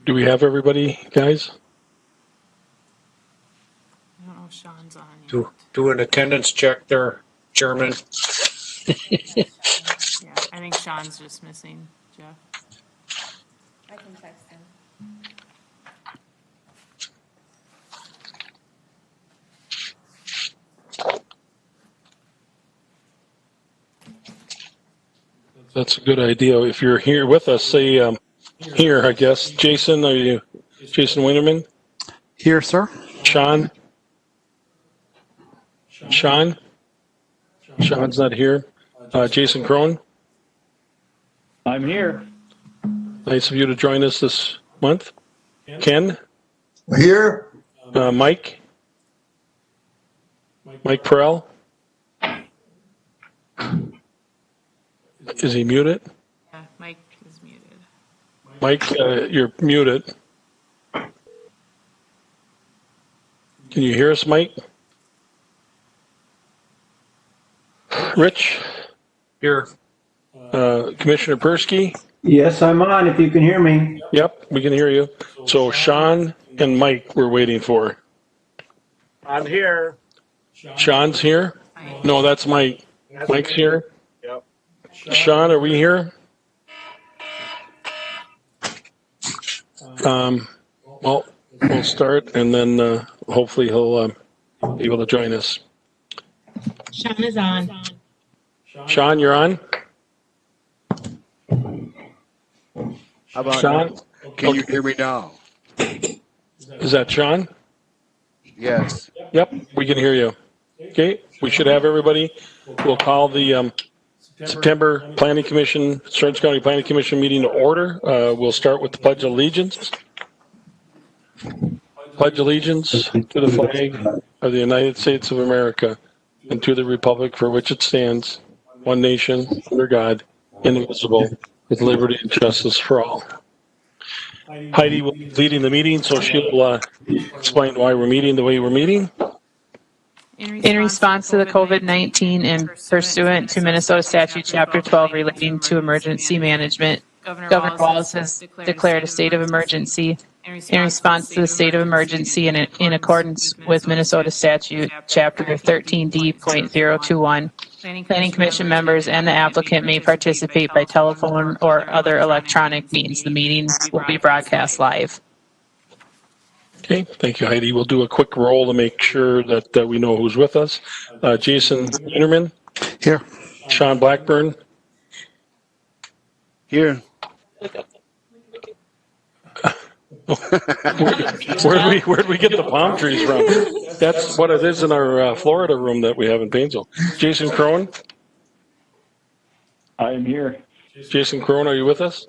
Do we have everybody, guys? I don't know if Sean's on yet. Do an attendance check there, Chairman. Yeah, I think Sean's just missing Jeff. I can text him. That's a good idea. If you're here with us, say here, I guess. Jason, are you Jason Winterman? Here, sir. Sean? Sean? Sean's not here. Jason Crone? I'm here. Nice of you to join us this month. Ken? Here. Mike? Mike Perel? Is he muted? Yeah, Mike is muted. Mike, you're muted. Can you hear us, Mike? Rich? Here. Commissioner Persky? Yes, I'm on, if you can hear me. Yep, we can hear you. So Sean and Mike we're waiting for. I'm here. Sean's here? No, that's Mike. Mike's here? Yep. Sean, are we here? Well, we'll start and then hopefully he'll be able to join us. Sean is on. Sean, you're on? How about Sean? now? Can you hear me now? Is that Sean? Yes. Yep, we can hear you. Okay, we should have everybody. We'll call the September Planning Commission, Stearns County Planning Commission meeting to order. We'll start with the Pledge of Allegiance. Pledge allegiance to the flag of the United States of America and to the republic for which it stands, one nation, under God, indivisible, with liberty and justice for all. Heidi will be leading the meeting, so she'll explain why we're meeting the way we're meeting. In response to the COVID-19 and pursuant to Minnesota Statute Chapter 12 relating to emergency management, Governor Walz has declared a state of emergency. In response to the state of emergency and in accordance with Minnesota Statute Chapter 13D.021, Planning Commission members and the applicant may participate by telephone or other electronic means. The meeting will be broadcast live. Okay, thank you, Heidi. We'll do a quick roll to make sure that we know who's with us. Jason Unerman? Here. Sean Blackburn? Here. Where'd we get the palm trees from? That's what it is in our Florida room that we have in Painesville. Jason Crone? I am here. Jason Crone, are you with us?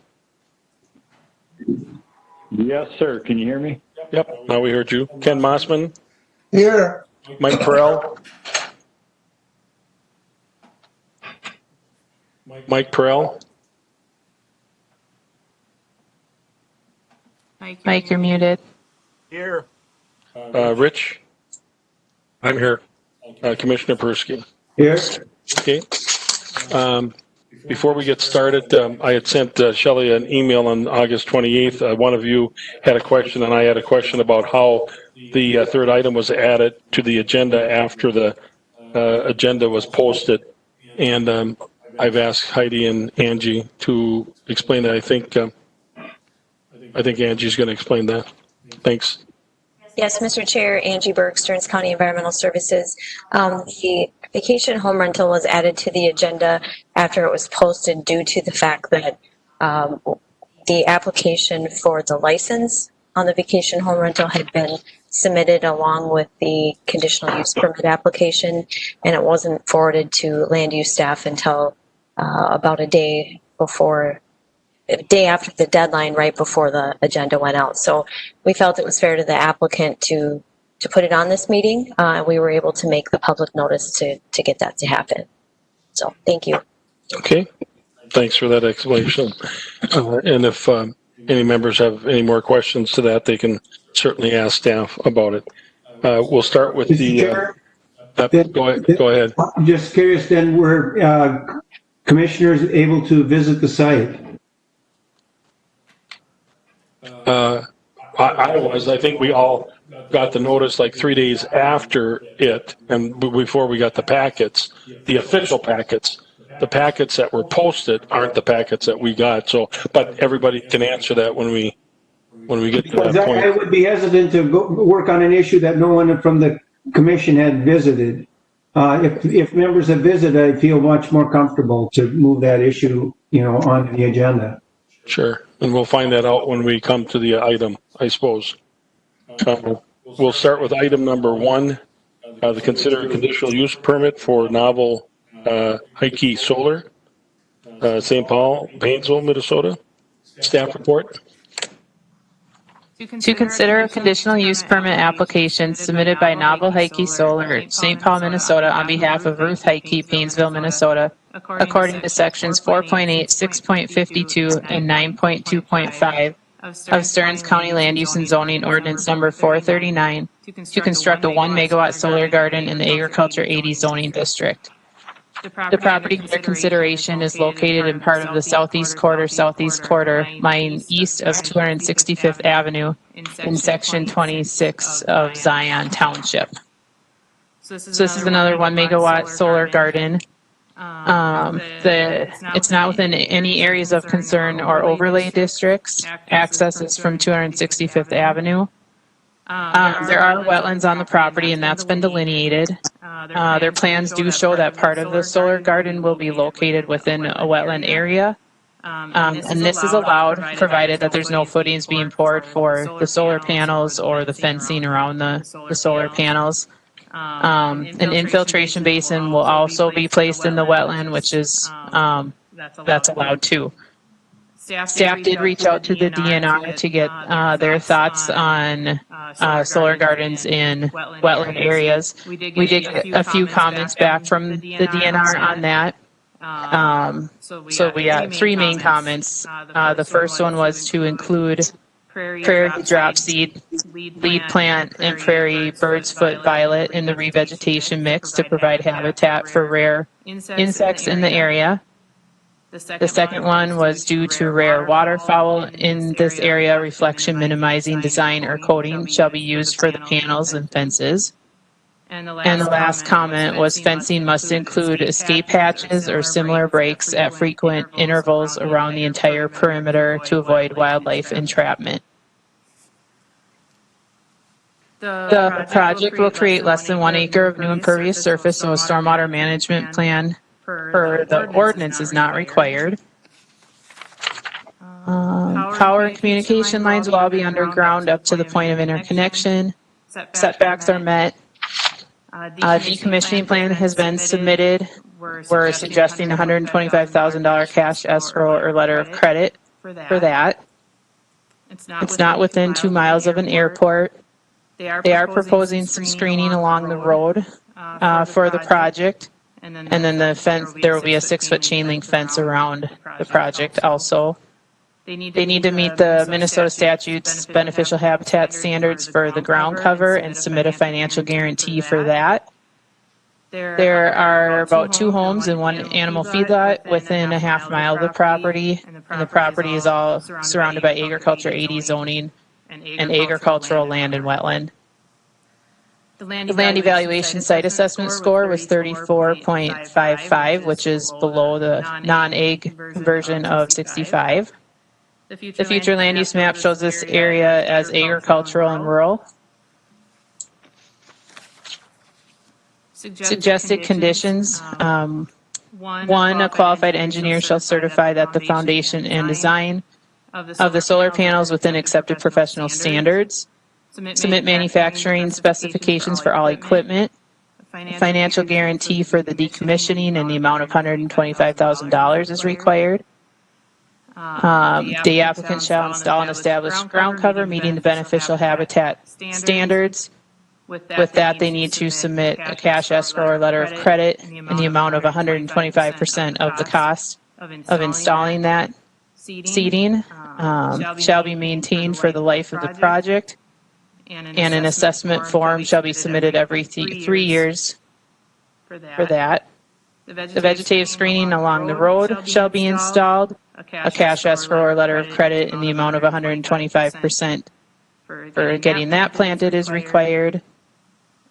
Yes, sir. Can you hear me? Yep, now we heard you. Ken Mossman? Here. Mike Perel? Mike Perel? Mike, you're muted. Here. Rich? I'm here. Commissioner Persky? Here. Okay. Before we get started, I had sent Shelley an email on August 28th. One of you had a question, and I had a question about how the third item was added to the agenda after the agenda was posted. And I've asked Heidi and Angie to explain that. I think Angie's going to explain that. Thanks. Yes, Mr. Chair, Angie Burke, Stearns County Environmental Services. The vacation home rental was added to the agenda after it was posted due to the fact that the application for the license on the vacation home rental had been submitted along with the conditional use permit application, and it wasn't forwarded to land use staff until about a day after the deadline, right before the agenda went out. So we felt it was fair to the applicant to put it on this meeting. We were able to make the public notice to get that to happen. So thank you. Okay. Thanks for that explanation. And if any members have any more questions to that, they can certainly ask staff about it. We'll start with the... go ahead. I'm just curious then, were commissioners able to visit the site? I think we all got the notice like 3 days after it, and before we got the packets, the official packets. The packets that were posted aren't the packets that we got. So, but everybody can answer that when we get to Because that I point. would be hesitant to work on an issue that no one from the commission had visited. If members have visited, I feel much more comfortable to move that issue, onto the agenda. Sure, and we'll find that out when we come to the item, I suppose. We'll start with item number 1, the consider a conditional use permit for novel Heike Solar, St. Paul, Painesville, Minnesota. Staff report. To consider a conditional use permit application submitted by Novel Heike Solar, St. Paul, Minnesota, on behalf of Ruth Heike, Painesville, Minnesota, according to sections 4.8, 6.52, and 9.2.5 of Stearns County Land Use and Zoning Ordinance Number 439 to construct a 1 megawatt solar garden in the Agriculture 80 zoning district. The property under consideration is located in part of the southeast quarter, lying east of 265th Avenue in section 26 of Zion Township. So this is another 1 megawatt solar garden. It's not within any areas of concern or overlay districts. Access is from 265th Avenue. There are wetlands on the property, and that's been delineated. Their plans do show that part of the solar garden will be located within a wetland area. And this is allowed, provided that there's no footings being poured for the solar panels or the fencing around the solar panels. An infiltration basin will also be placed in the wetland, which is that's allowed too. Staff did reach out to the DNR to get their thoughts on solar gardens in wetland areas. We did get a few comments back from the DNR on that. So we got 3 main comments. The first one was to include prairie drop seed, lead plant, and prairie bird's foot violet in the revegetation mix to provide habitat for rare insects in the area. The second one was due to rare waterfowl in this area, reflection minimizing design or coating shall be used for the panels and fences. And the last comment was fencing must include escape hatches or similar breaks at frequent intervals around the entire perimeter to avoid wildlife entrapment. The project will create less than 1 acre of new impervious surface, so a stormwater management plan for the ordinance is not required. Power and communication lines will all be underground up to the point of interconnection. Setbacks are met. Decommissioning plan has been submitted. We're suggesting $125,000 cash escrow or letter of credit for that. It's not within 2 miles of an airport. They are proposing some screening along the road for the project. And then the fence, there will be a 6-foot chain link fence around the project also. They need to meet the Minnesota statutes beneficial habitat standards for the ground cover and submit a financial guarantee for that. There are about 2 homes and 1 animal feedlot within a half mile of the property. And the property is all surrounded by Agriculture 80 zoning and agricultural land and wetland. The land evaluation site assessment score was 34.55, which is below the non-ag conversion of 65. The future land use map shows this area as agricultural and rural. Suggested conditions. 1, a qualified engineer shall certify that the foundation and design of the solar panels within accepted professional standards. Submit manufacturing specifications for all equipment. Financial guarantee for the decommissioning in the amount of $125,000 is required. The applicant shall install and establish ground cover meeting the beneficial habitat standards. With that, they need to submit a cash escrow or letter of credit in the amount of 125% of the cost of installing that seeding. Shall be maintained for the life of the project. And an assessment form shall be submitted every 3 years for that. The vegetative screening along the road shall be installed. a cash escrow or letter of credit in the amount of 125% for getting that planted is required.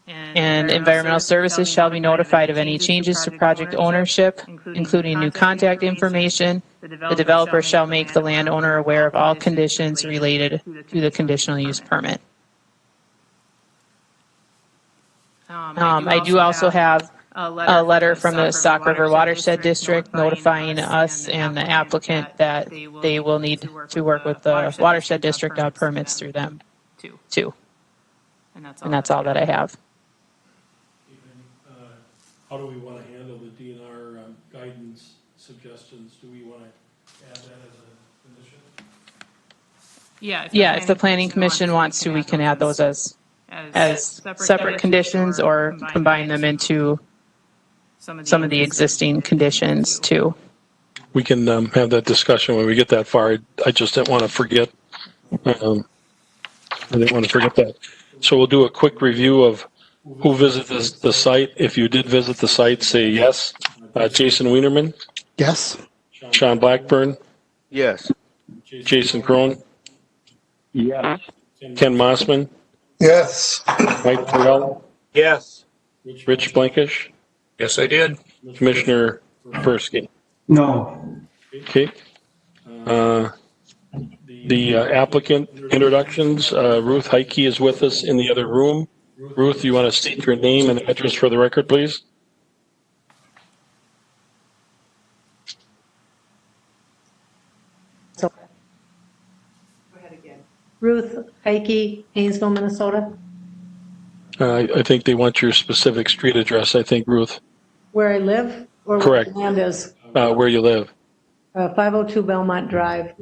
And environmental services shall be notified of any changes to project ownership, including new contact information. The developer shall make the landowner aware of all conditions related to the conditional use permit. I do also have a letter from the Sauk River Watershed District notifying us and the applicant that they will need to work with the Watershed District on permits through them too. And that's all that I have. How do we want to handle the DNR guidance suggestions? Do we want to add that as a condition? Yeah, if the planning commission wants to, we can add those as separate conditions or combine them into some of the existing conditions too. We can have that discussion when we get that far. I just didn't want to forget. I didn't want to forget that. So we'll do a quick review of who visited the site. If you did visit the site, say yes. Jason Wienerman? Yes. Sean Blackburn? Yes. Jason Crone? Yes. Ken Mossman? Yes. Mike Terrell? Yes. Rich Blankish? Yes, I did. Commissioner Persky? No. Okay. The applicant introductions, Ruth Heike is with us in the other room. Ruth, you want to state your name and address for the record, please? So, go ahead again. Ruth Heike, Haynesville, Minnesota. I think they want your specific street address, I think, Ruth. Where I live? Or Correct. where the land is? Where you live. 502 Belmont Drive.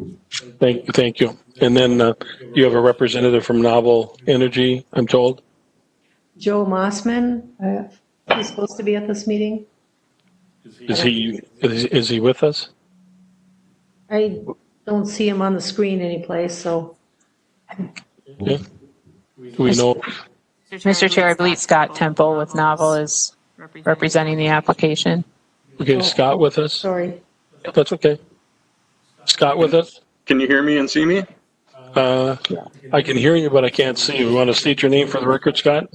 Thank you. And then you have a representative from Novel Energy, I'm told. Joe Mossman, he's supposed to be at this meeting. Is he with us? I don't see him on the screen anyplace, so. Yeah. Do we know? Mr. Chair, I believe Scott Temple with Novel is representing the application. Okay, Scott with us? Sorry. That's okay. Scott with us? Can you hear me and see me? I can hear you, but I can't see you. You want to state your name for the record, Scott?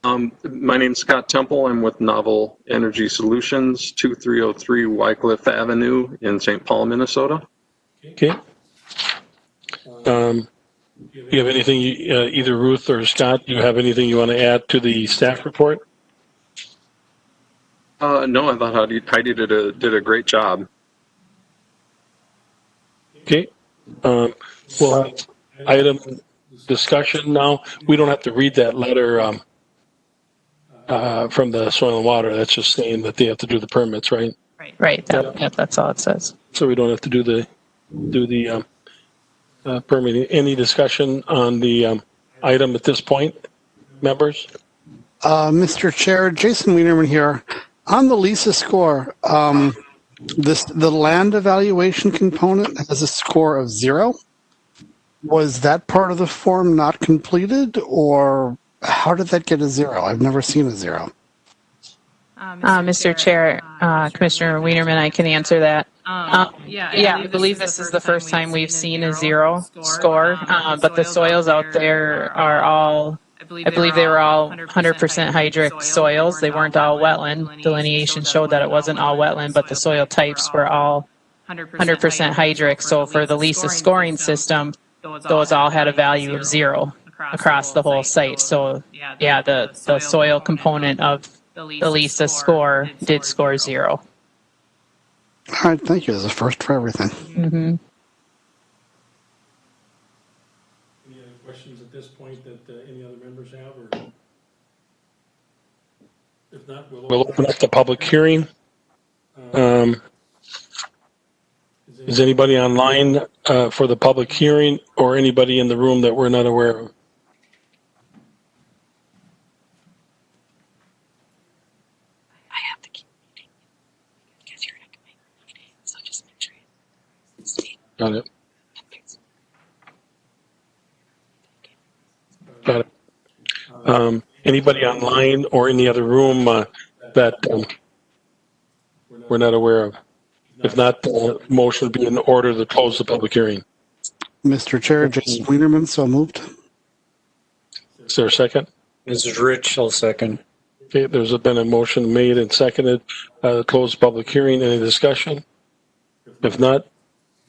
My name's Scott Temple. I'm with Novel Energy Solutions, 2303 Wycliffe Avenue in St. Paul, Minnesota. Okay. You have anything, either Ruth or Scott, do you have anything you want to add to the staff report? No, I thought Heidi did a great job. Okay. Well, item discussion now. We don't have to read that letter from the Soil and Water. That's just saying that they have to do the permits, right? Right. That's all it says. So we don't have to do the permitting. Any discussion on the item at this point, members? Mr. Chair, Jason Wienerman here. On the LISA score, the land evaluation component has a score of 0. Was that part of the form not completed, or how did that get a 0? I've never seen a 0. Mr. Chair, Commissioner Wienerman, I can answer that. I believe this is the first time we've seen a 0 score, but the soils out there are all, I believe they were all 100% hydric soils. They weren't all wetland. Delineation showed that it wasn't all wetland, but the soil types were all 100% hydric. So for the LISA scoring system, those all had a value of 0 across the whole site. So yeah, the soil component of the LISA score did score 0. All right, thank you. There's a first for everything. Mm-hmm. Any other questions at this point that any other members have? Or if not, we'll open up the public hearing. Is anybody online for the public hearing, or anybody in the room that we're not aware of? Got it. Got it. Anybody online or in the other room that we're not aware of? If not, the motion would be in order to close the public hearing. Mr. Chair, Jason Wienerman, so moved. Is there a second? This is Rich. I'll second. Okay, there's been a motion made and seconded to close the public hearing. Any discussion? If not,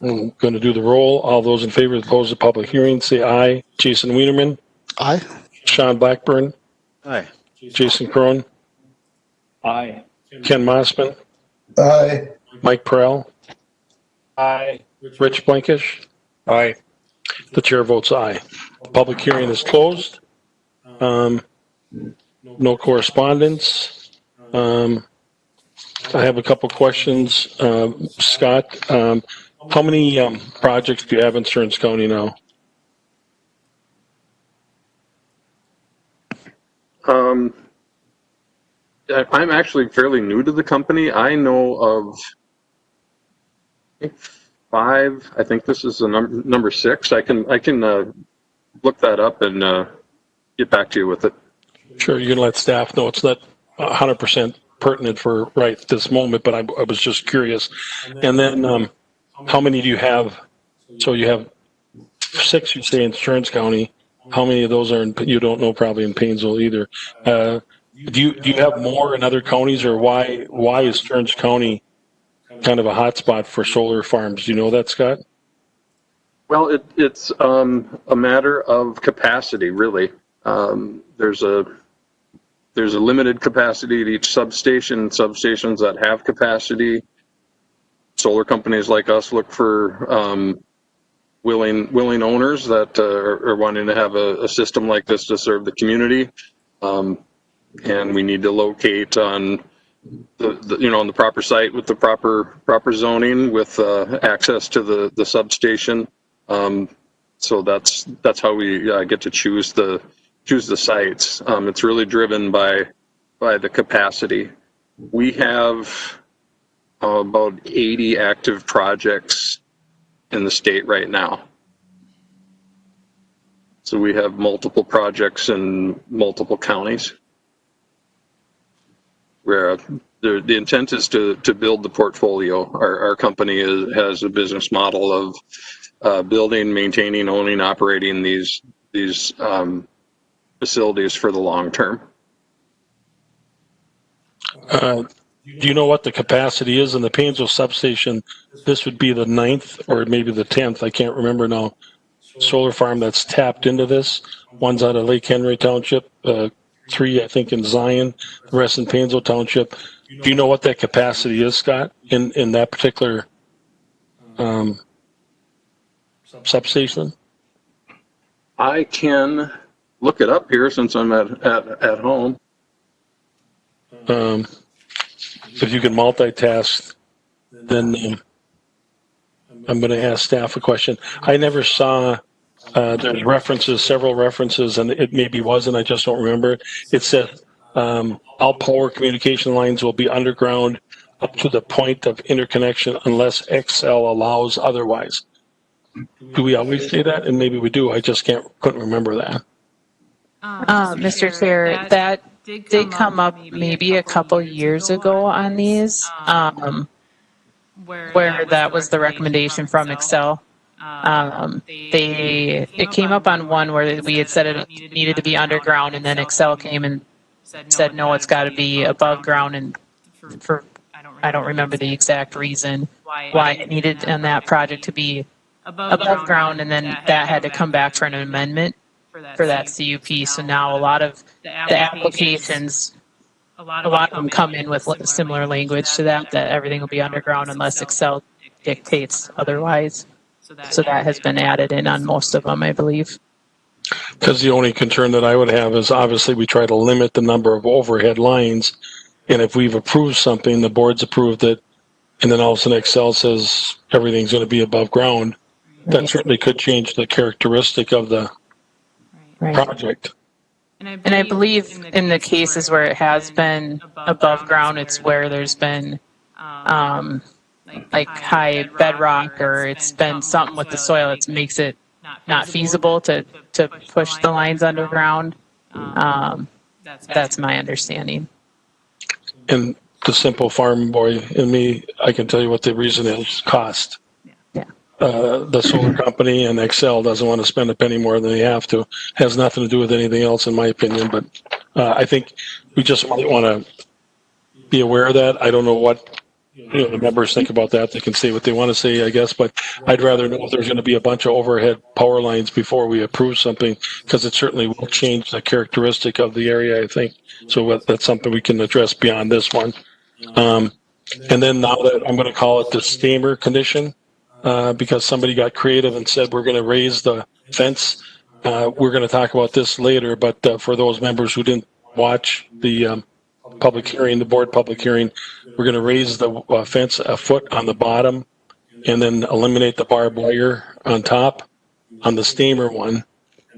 I'm going to do the roll. All those in favor to close the public hearing, say aye. Jason Wienerman. Aye. Sean Blackburn. Aye. Jason Crone. Aye. Ken Mossman. Aye. Mike Prell. Aye. Rich Blankish. Aye. The chair votes aye. The public hearing is closed. No correspondence. I have a couple questions. Scott, how many projects do you have in Stearns County now? I'm actually fairly new to the company. I know of, I think, 5. I think this is the number 6. I can look that up and get back to you with it. Sure, you can let staff know it's not 100% pertinent for right this moment, but I was just curious. And then how many do you have? So you have 6, you say, in Stearns County. How many of those are in, you don't know, probably in Painesville either. Do you have more in other counties, or why is Stearns County kind of a hotspot for solar farms? Do you know that, Scott? Well, it's a matter of capacity, really. There's a limited capacity at each substation. Substations that have capacity, solar companies like us look for willing owners that are wanting to have a system like this to serve the community. And we need to locate on on the proper site with the proper zoning with access to the substation. So that's how we get to choose the sites. It's really driven by the capacity. We have about 80 active projects in the state right now. So we have multiple projects in multiple counties, where the intent is to build the portfolio. Our company has a business model of building, maintaining, owning, operating these facilities for the long term. Do you know what the capacity is in the Painesville substation? This would be the 9th or maybe the 10th. I can't remember now. Solar farm that's tapped into this. One's out of Lake Henry Township, 3, I think, in Zion, the rest in Painesville Township. Do you know what that capacity is, Scott, in that particular substation? I can look it up here since I'm at home. If you can multitask, then I'm going to ask staff a question. I never saw, there's references, several references, and it maybe wasn't, I just don't remember it. It said all power communication lines will be underground up to the point of interconnection unless Excel allows otherwise. Do we always say that? And maybe we do. I just couldn't remember that. Mr. Chair, that did come up maybe a couple years ago on these, where that was the recommendation from Excel. It came up on one where we had said it needed to be underground, and then Excel came and said, no, it's got to be above ground, and I don't remember the exact reason why it needed on that project to be above ground, and then that had to come back for an amendment for that CUP. So now a lot of the applications, a lot of them come in with similar language to that everything will be underground unless Excel dictates otherwise. So that has been added in on most of them, I believe. Because the only concern that I would have is obviously we try to limit the number of overhead lines. And if we've approved something, the board's approved it, and then all of a sudden Excel says everything's going to be above ground, that certainly could change the characteristic of the project. And I believe in the cases where it has been above ground, it's where there's been like high bedrock, or it's been something with the soil that makes it not feasible to push the lines underground. That's my understanding. And the simple farm boy in me, I can tell you what the reason is: cost. Yeah. The solar company and Excel doesn't want to spend a penny more than they have to. Has nothing to do with anything else, in my opinion. But I think we just might want to be aware of that. I don't know what the members think about that. They can say what they want to say, I guess. But I'd rather know if there's going to be a bunch of overhead power lines before we approve something, because it certainly will change the characteristic of the area, I think. So that's something we can address beyond this one. And then now that I'm going to call it the Stamer condition, because somebody got creative and said we're going to raise the fence. We're going to talk about this later, but for those members who didn't watch the public hearing, the board public hearing, we're going to raise the fence a foot on the bottom and then eliminate the barbed wire on top on the Stamer one.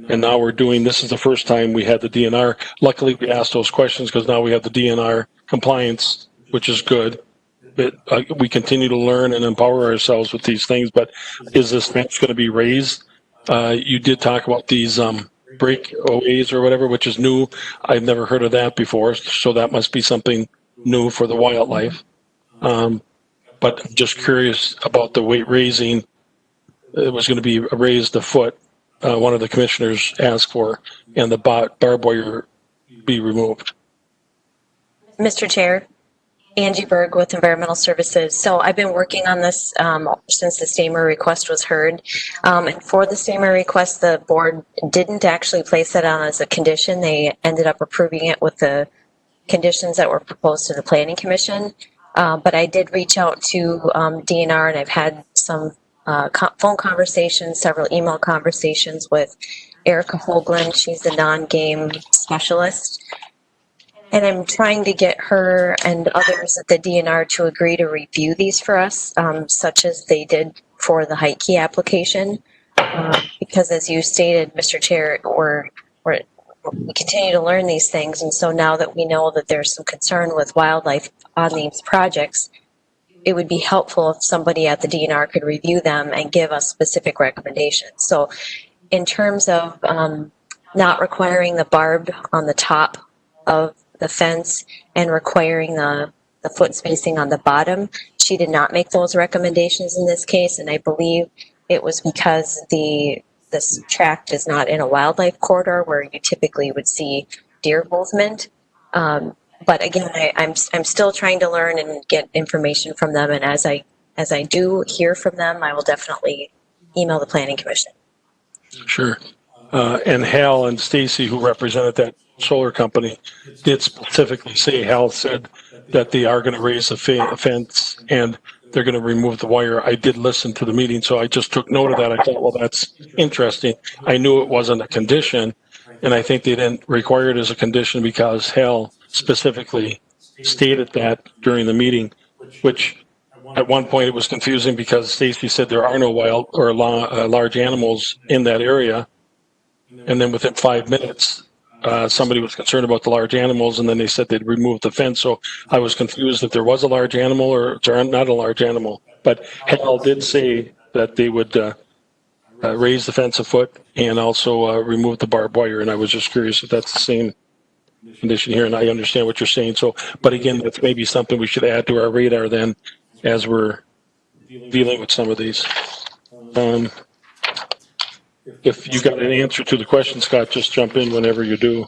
And now we're doing, this is the first time we had the DNR. Luckily, we asked those questions because now we have the DNR compliance, which is good. But we continue to learn and empower ourselves with these things. But is this fence going to be raised? You did talk about these breakaways or whatever, which is new. I've never heard of that before, so that must be something new for the wildlife. But I'm just curious about the weight raising. It was going to be raised a foot. One of the commissioners asked for, and the barbed wire be removed. Mr. Chair, Angie Berg with Environmental Services. So I've been working on this since the Stamer request was heard. And for the Stamer request, the board didn't actually place it on as a condition. They ended up approving it with the conditions that were proposed to the Planning Commission. But I did reach out to DNR, and I've had some phone conversations, several email conversations with Erica Hoagland. She's the non-game specialist. And I'm trying to get her and others at the DNR to agree to review these for us, such as they did for the Hike Key application. Because as you stated, Mr. Chair, we continue to learn these things. And so now that we know that there's some concern with wildlife on these projects, it would be helpful if somebody at the DNR could review them and give us specific recommendations. So in terms of not requiring the barb on the top of the fence and requiring the foot spacing on the bottom, she did not make those recommendations in this case, and I believe it was because this tract is not in a wildlife corridor where you typically would see deer movement. But again, I'm still trying to learn and get information from them, and as I do hear from them, I will definitely email the Planning Commission. Sure. And Hal and Stacy, who represented that solar company, did specifically say, Hal said that they are going to raise the fence and they're going to remove the wire. I did listen to the meeting, so I just took note of that. I thought, well, that's interesting. I knew it wasn't a condition, and I think they didn't require it as a condition because Hal specifically stated that during the meeting, which at one point it was confusing because Stacy said there are no wild or large animals in that area. And then within 5 minutes, somebody was concerned about the large animals, and then they said they'd remove the fence. So I was confused if there was a large animal or not a large animal. But Hal did say that they would raise the fence a foot and also remove the barbed wire. And I was just curious if that's the same condition here. And I understand what you're saying. So, but again, that's maybe something we should add to our radar then as we're dealing with some of these. If you got an answer to the question, Scott, just jump in whenever you do.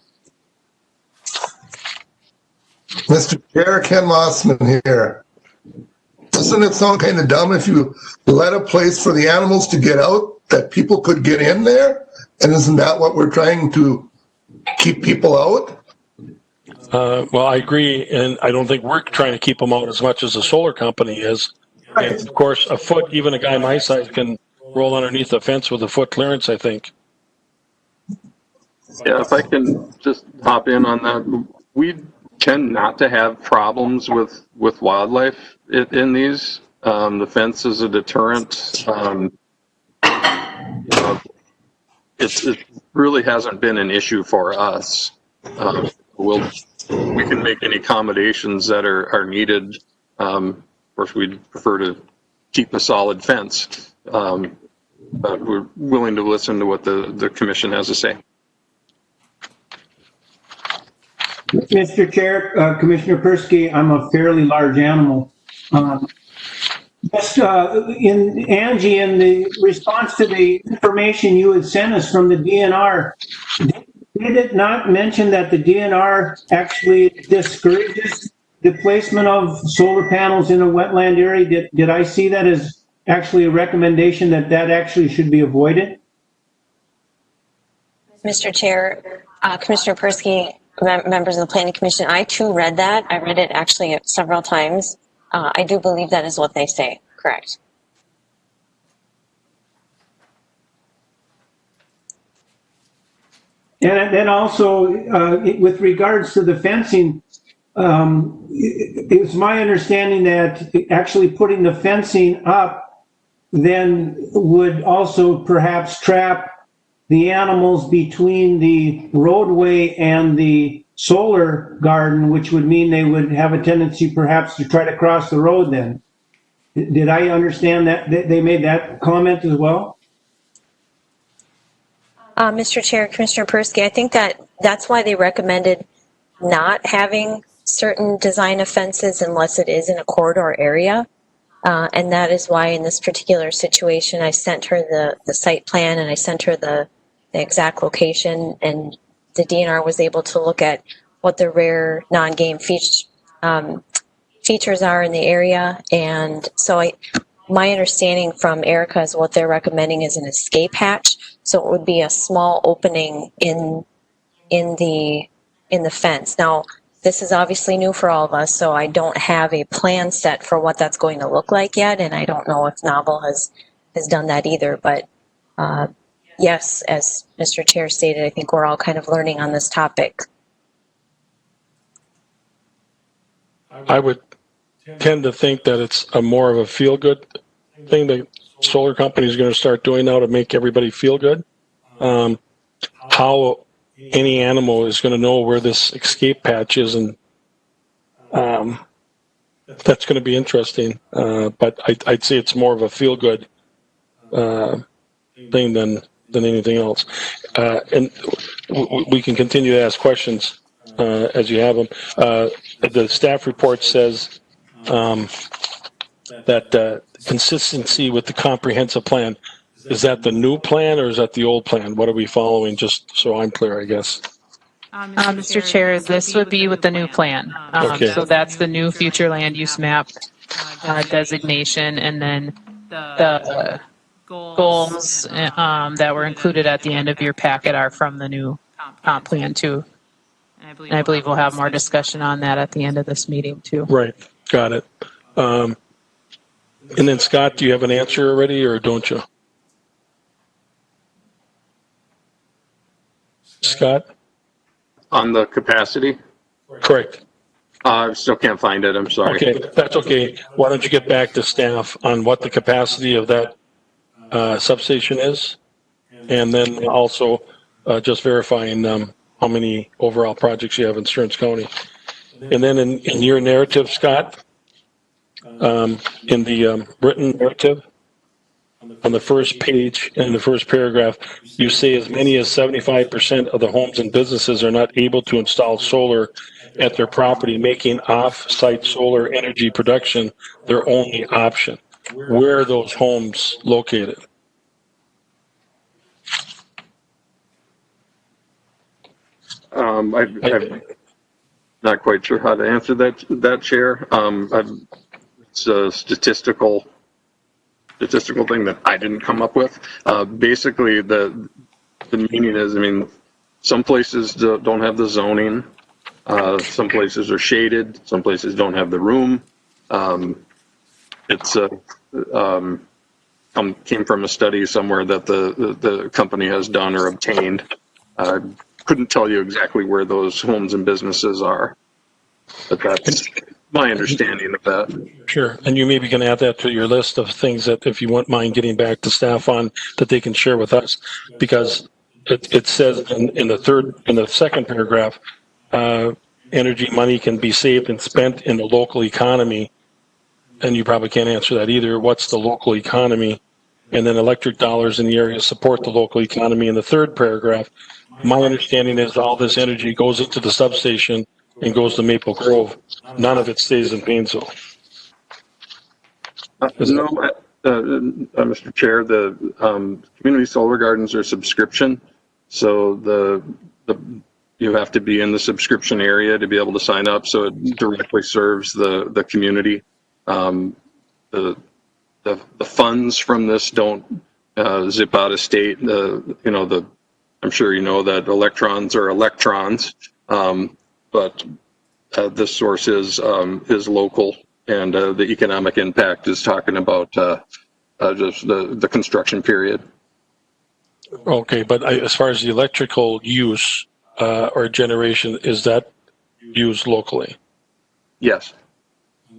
Mr. Chair, Ken Mossman here. Doesn't it sound kind of dumb if you let a place for the animals to get out that people could get in there? And isn't that what we're trying to keep people out? Well, I agree, and I don't think we're trying to keep them out as much as the solar company is. Right. And of course, a foot, even a guy my size can roll underneath the fence with a foot clearance, I think. Yeah, if I can just hop in on that, we tend not to have problems with wildlife in these. The fence is a deterrent. It really hasn't been an issue for us. We can make any accommodations that are needed. Of course, we'd prefer to keep a solid fence. But we're willing to listen to what the commission has to say. Mr. Chair, Commissioner Persky, I'm a fairly large animal. Just Angie, in the response to the information you had sent us from the DNR, did it not mention that the DNR actually discourages the placement of solar panels in a wetland area? Did I see that as actually a recommendation that actually should be avoided? Mr. Chair, Commissioner Persky, members of the Planning Commission, I too read that. I read it actually several times. I do believe that is what they say, correct. And then also, with regards to the fencing, it's my understanding that actually putting the fencing up then would also perhaps trap the animals between the roadway and the solar garden, which would mean they would have a tendency perhaps to try to cross the road then. Did I understand that they made that comment as well? Mr. Chair, Commissioner Persky, I think that's why they recommended not having certain design offenses unless it is in a corridor area. And that is why in this particular situation, I sent her the site plan and I sent her the exact location, and the DNR was able to look at what the rare non-game features are in the area. And so my understanding from Erica is what they're recommending is an escape hatch. So it would be a small opening in the fence. Now, this is obviously new for all of us, so I don't have a plan set for what that's going to look like yet, and I don't know if Novel has done that either. But yes, as Mr. Chair stated, I think we're all kind of learning on this topic. I would tend to think that it's a more of a feel-good thing that solar companies are going to start doing now to make everybody feel good. How any animal is going to know where this escape patch is, and that's going to be interesting. But I'd say it's more of a feel-good thing than anything else. And we can continue to ask questions as you have them. The staff report says that consistency with the comprehensive plan. Is that the new plan or is that the old plan? What are we following? Just so I'm clear, I guess. Mr. Chair, this would be with the new plan. Okay. So that's the new future land use map designation, and then the goals that were included at the end of your packet are from the new comp plan too. And I believe we'll have more discussion on that at the end of this meeting too. Right. Got it. And then Scott, do you have an answer already or don't you? Scott? On the capacity? Correct. I still can't find it. I'm sorry. Okay, that's okay. Why don't you get back to staff on what the capacity of that substation is? And then also just verifying how many overall projects you have in Stearns County. And then in your narrative, Scott, in the written narrative, on the first page, in the first paragraph, you say as many as 75% of the homes and businesses are not able to install solar at their property, making off-site solar energy production their only option. Where are those homes located? I'm not quite sure how to answer that, Chair. It's a statistical thing that I didn't come up with. Basically, the meaning is, I mean, some places don't have the zoning. Some places are shaded. Some places don't have the room. Came from a study somewhere that the company has done or obtained. Couldn't tell you exactly where those homes and businesses are, but that's my understanding of that. Sure, and you maybe can add that to your list of things that, if you wouldn't mind getting back to staff on, that they can share with us, because it says in the second paragraph, energy money can be saved and spent in the local economy, and you probably can't answer that either. What's the local economy? And then electric dollars in the area support the local economy in the third paragraph. My understanding is all this energy goes into the substation and goes to Maple Grove. None of it stays in Painesville. No, Mr. Chair, the community solar gardens are subscription, so you have to be in the subscription area to be able to sign up. So it directly serves the community. The funds from this don't zip out of state. I'm sure you know that electrons are electrons, but this source is local, and the economic impact is talking about just the construction period. Okay, but as far as the electrical use or generation, is that used locally? Yes.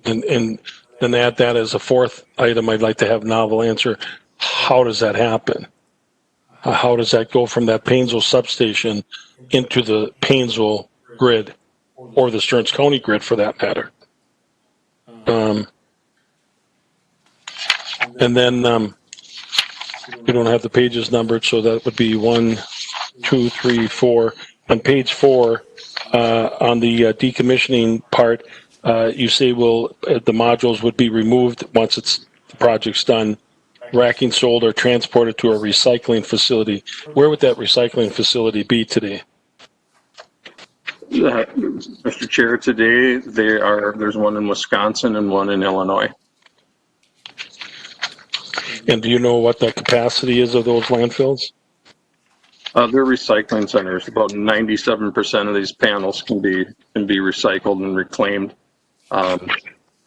And then add that as a fourth item. I'd like to have novel answer. How does that happen? How does that go from that Painesville substation into the Painesville grid, or the Stearns County grid for that matter? And then we don't have the pages numbered, so that would be 1, 2, 3, 4. On page 4, on the decommissioning part, you say the modules would be removed once the project's done, racking, sold, or transported to a recycling facility. Where would that recycling facility be today? Mr. Chair, today there's one in Wisconsin and one in Illinois. And do you know what the capacity is of those landfills? They're recycling centers. About 97% of these panels can be recycled and reclaimed. The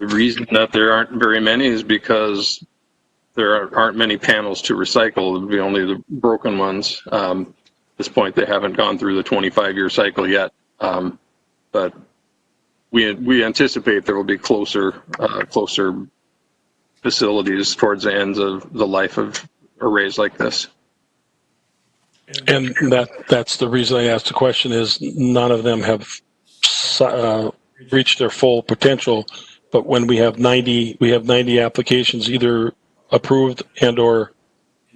reason that there aren't very many is because there aren't many panels to recycle. It would be only the broken ones. At this point, they haven't gone through the 25-year cycle yet. But we anticipate there will be closer facilities towards the ends of the life of arrays like this. And that's the reason I asked the question is none of them have reached their full potential. But when we have 90 applications either approved and or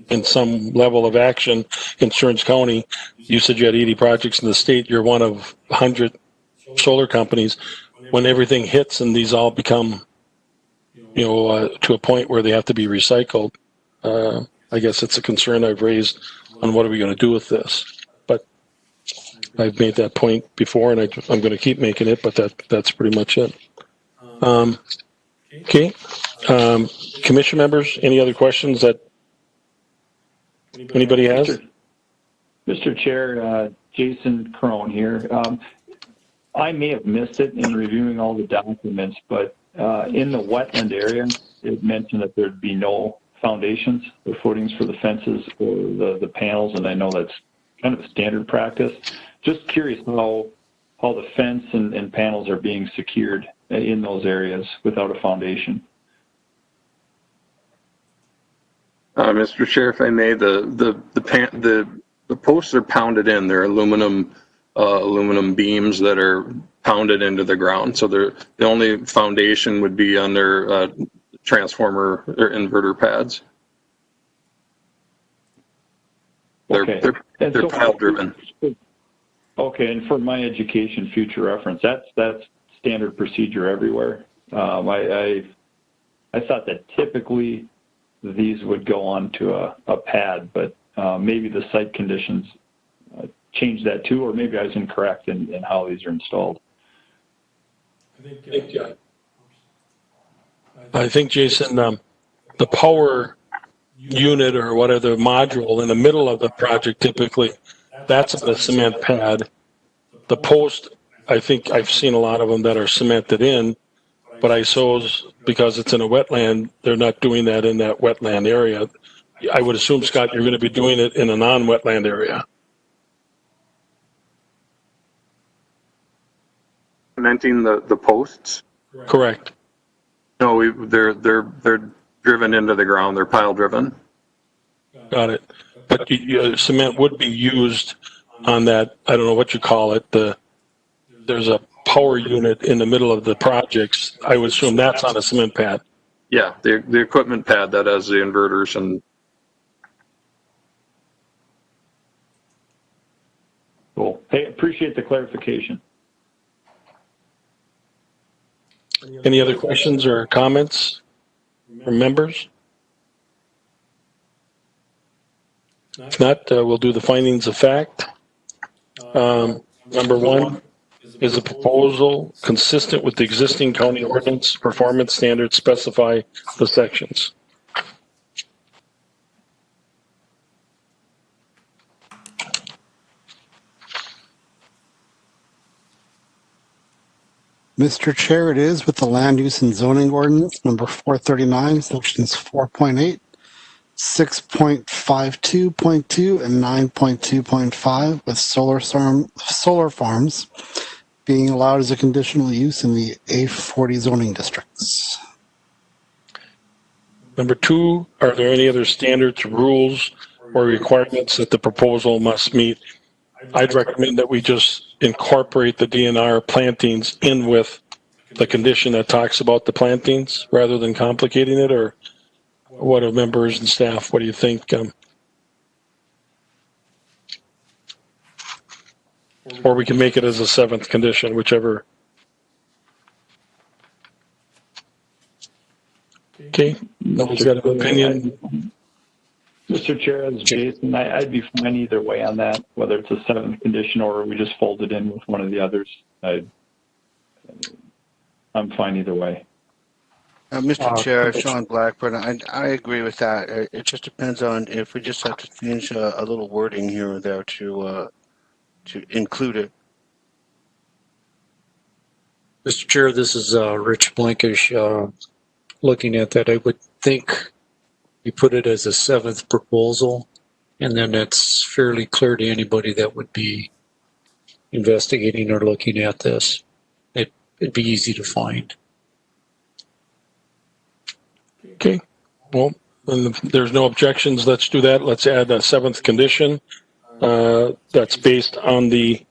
in some level of action in Stearns County. You said you had 80 projects in the state. You're one of 100 solar companies. When everything hits and these all become, to a point where they have to be recycled, I guess it's a concern I've raised on what are we going to do with this. But I've made that point before, and I'm going to keep making it. But that's pretty much it. Okay. Commission members, any other questions that anybody has? Mr. Chair, Jason Crone here. I may have missed it in reviewing all the documents, but in the wetland area, it mentioned that there'd be no foundations or footings for the fences or the panels, and I know that's kind of a standard practice. Just curious how the fence and panels are being secured in those areas without a foundation. Mr. Chair, if I may, the posts are pounded in. They're aluminum beams that are pounded into the ground. So the only foundation would be on their transformer or inverter pads. They're pile driven. Okay, and for my education, future reference, that's standard procedure everywhere. I thought that typically these would go onto a pad, but maybe the site conditions change that too, or maybe I was incorrect in how these are installed. I think, Jason, the power unit or whatever module in the middle of the project, typically, that's on a cement pad. The post, I think I've seen a lot of them that are cemented in, but I suppose because it's in a wetland, they're not doing that in that wetland area. I would assume, Scott, you're going to be doing it in a non-wetland area. Cementing the posts? Correct. No, they're driven into the ground. They're pile driven. Got it. But cement would be used on that. I don't know what you call it. There's a power unit in the middle of the projects. I would assume that's on a cement pad. Yeah, the equipment pad that has the inverters and. Cool. Hey, appreciate the clarification. Any other questions or comments from members? If not, we'll do the findings of fact. Number one, is the proposal consistent with the existing county ordinance performance standards specify the sections? Mr. Chair, it is with the land use and zoning ordinance number 439, sections 4.8, 6.52.2, and 9.2.5 with solar farms being allowed as a conditional use in the A40 zoning districts. Number two, are there any other standards, rules, or requirements that the proposal must meet? I'd recommend that we just incorporate the DNR plantings in with the condition that talks about the plantings rather than complicating it, or what do members and staff, what do you think? Or we can make it as a seventh condition, whichever. Okay, nobody's got an opinion. Mr. Chair, as Jason, I'd be fine either way on that, whether it's a seventh condition or we just fold it in with one of the others. I'm fine either way. Mr. Chair, Sean Blackburn, I agree with that. It just depends on if we just have to change a little wording here or there to include it. Mr. Chair, this is Rich Blankish. Looking at that, I would think you put it as a seventh proposal, and then it's fairly clear to anybody that would be investigating or looking at this. It'd be easy to find. Okay, well, if there's no objections, let's do that. Let's add a seventh condition that's based on the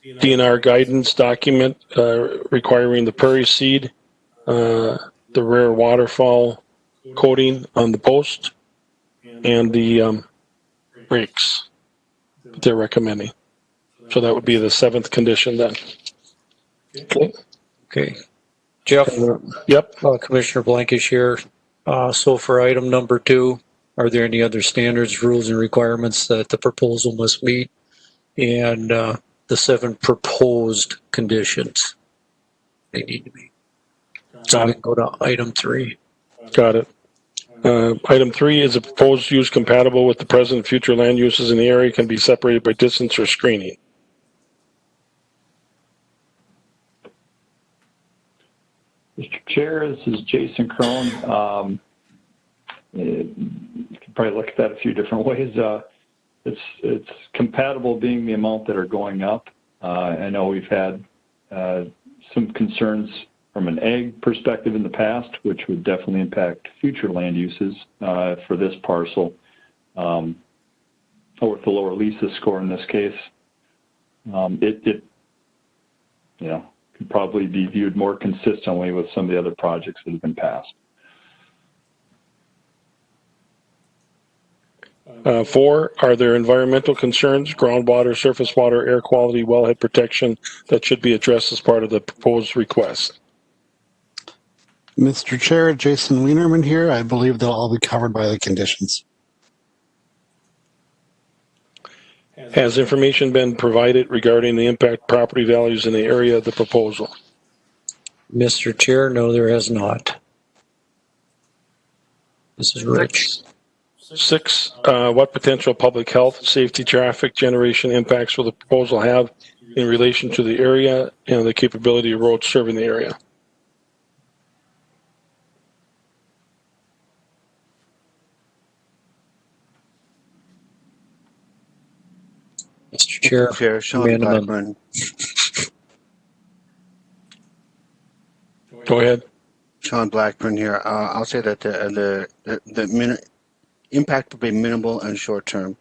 DNR guidance document requiring the prairie seed, the rare waterfowl coating on the post, and the brakes that they're recommending. So that would be the seventh condition then. Okay. Jeff? Yep. Commissioner Blankish here. So for item number 2, are there any other standards, rules, and requirements that the proposal must meet? And the 7 proposed conditions they need to meet. So we can go to item 3. Got it. Item 3 is a proposed use compatible with the present and future land uses in the area can be separated by distance or screening. Mr. Chair, this is Jason Crone. You can probably look at that a few different ways. It's compatible being the amount that are going up. I know we've had some concerns from an ag perspective in the past, which would definitely impact future land uses for this parcel, or with the lower LISA score in this case. It could probably be viewed more consistently with some of the other projects that have been passed. 4, are there environmental concerns, groundwater, surface water, air quality, wellhead protection that should be addressed as part of the proposed request? Mr. Chair, Jason Wienerman here. I believe they'll all be covered by the conditions. Has information been provided regarding the impact property values in the area of the proposal? Mr. Chair, no, there has not. This is Rich. 6, what potential public health, safety, traffic generation impacts will the proposal have in relation to the area and the capability of roads serving the area? Mr. Chair, Sean Blackburn. Go ahead. Sean Blackburn here. I'll say that the impact will be minimal and short term.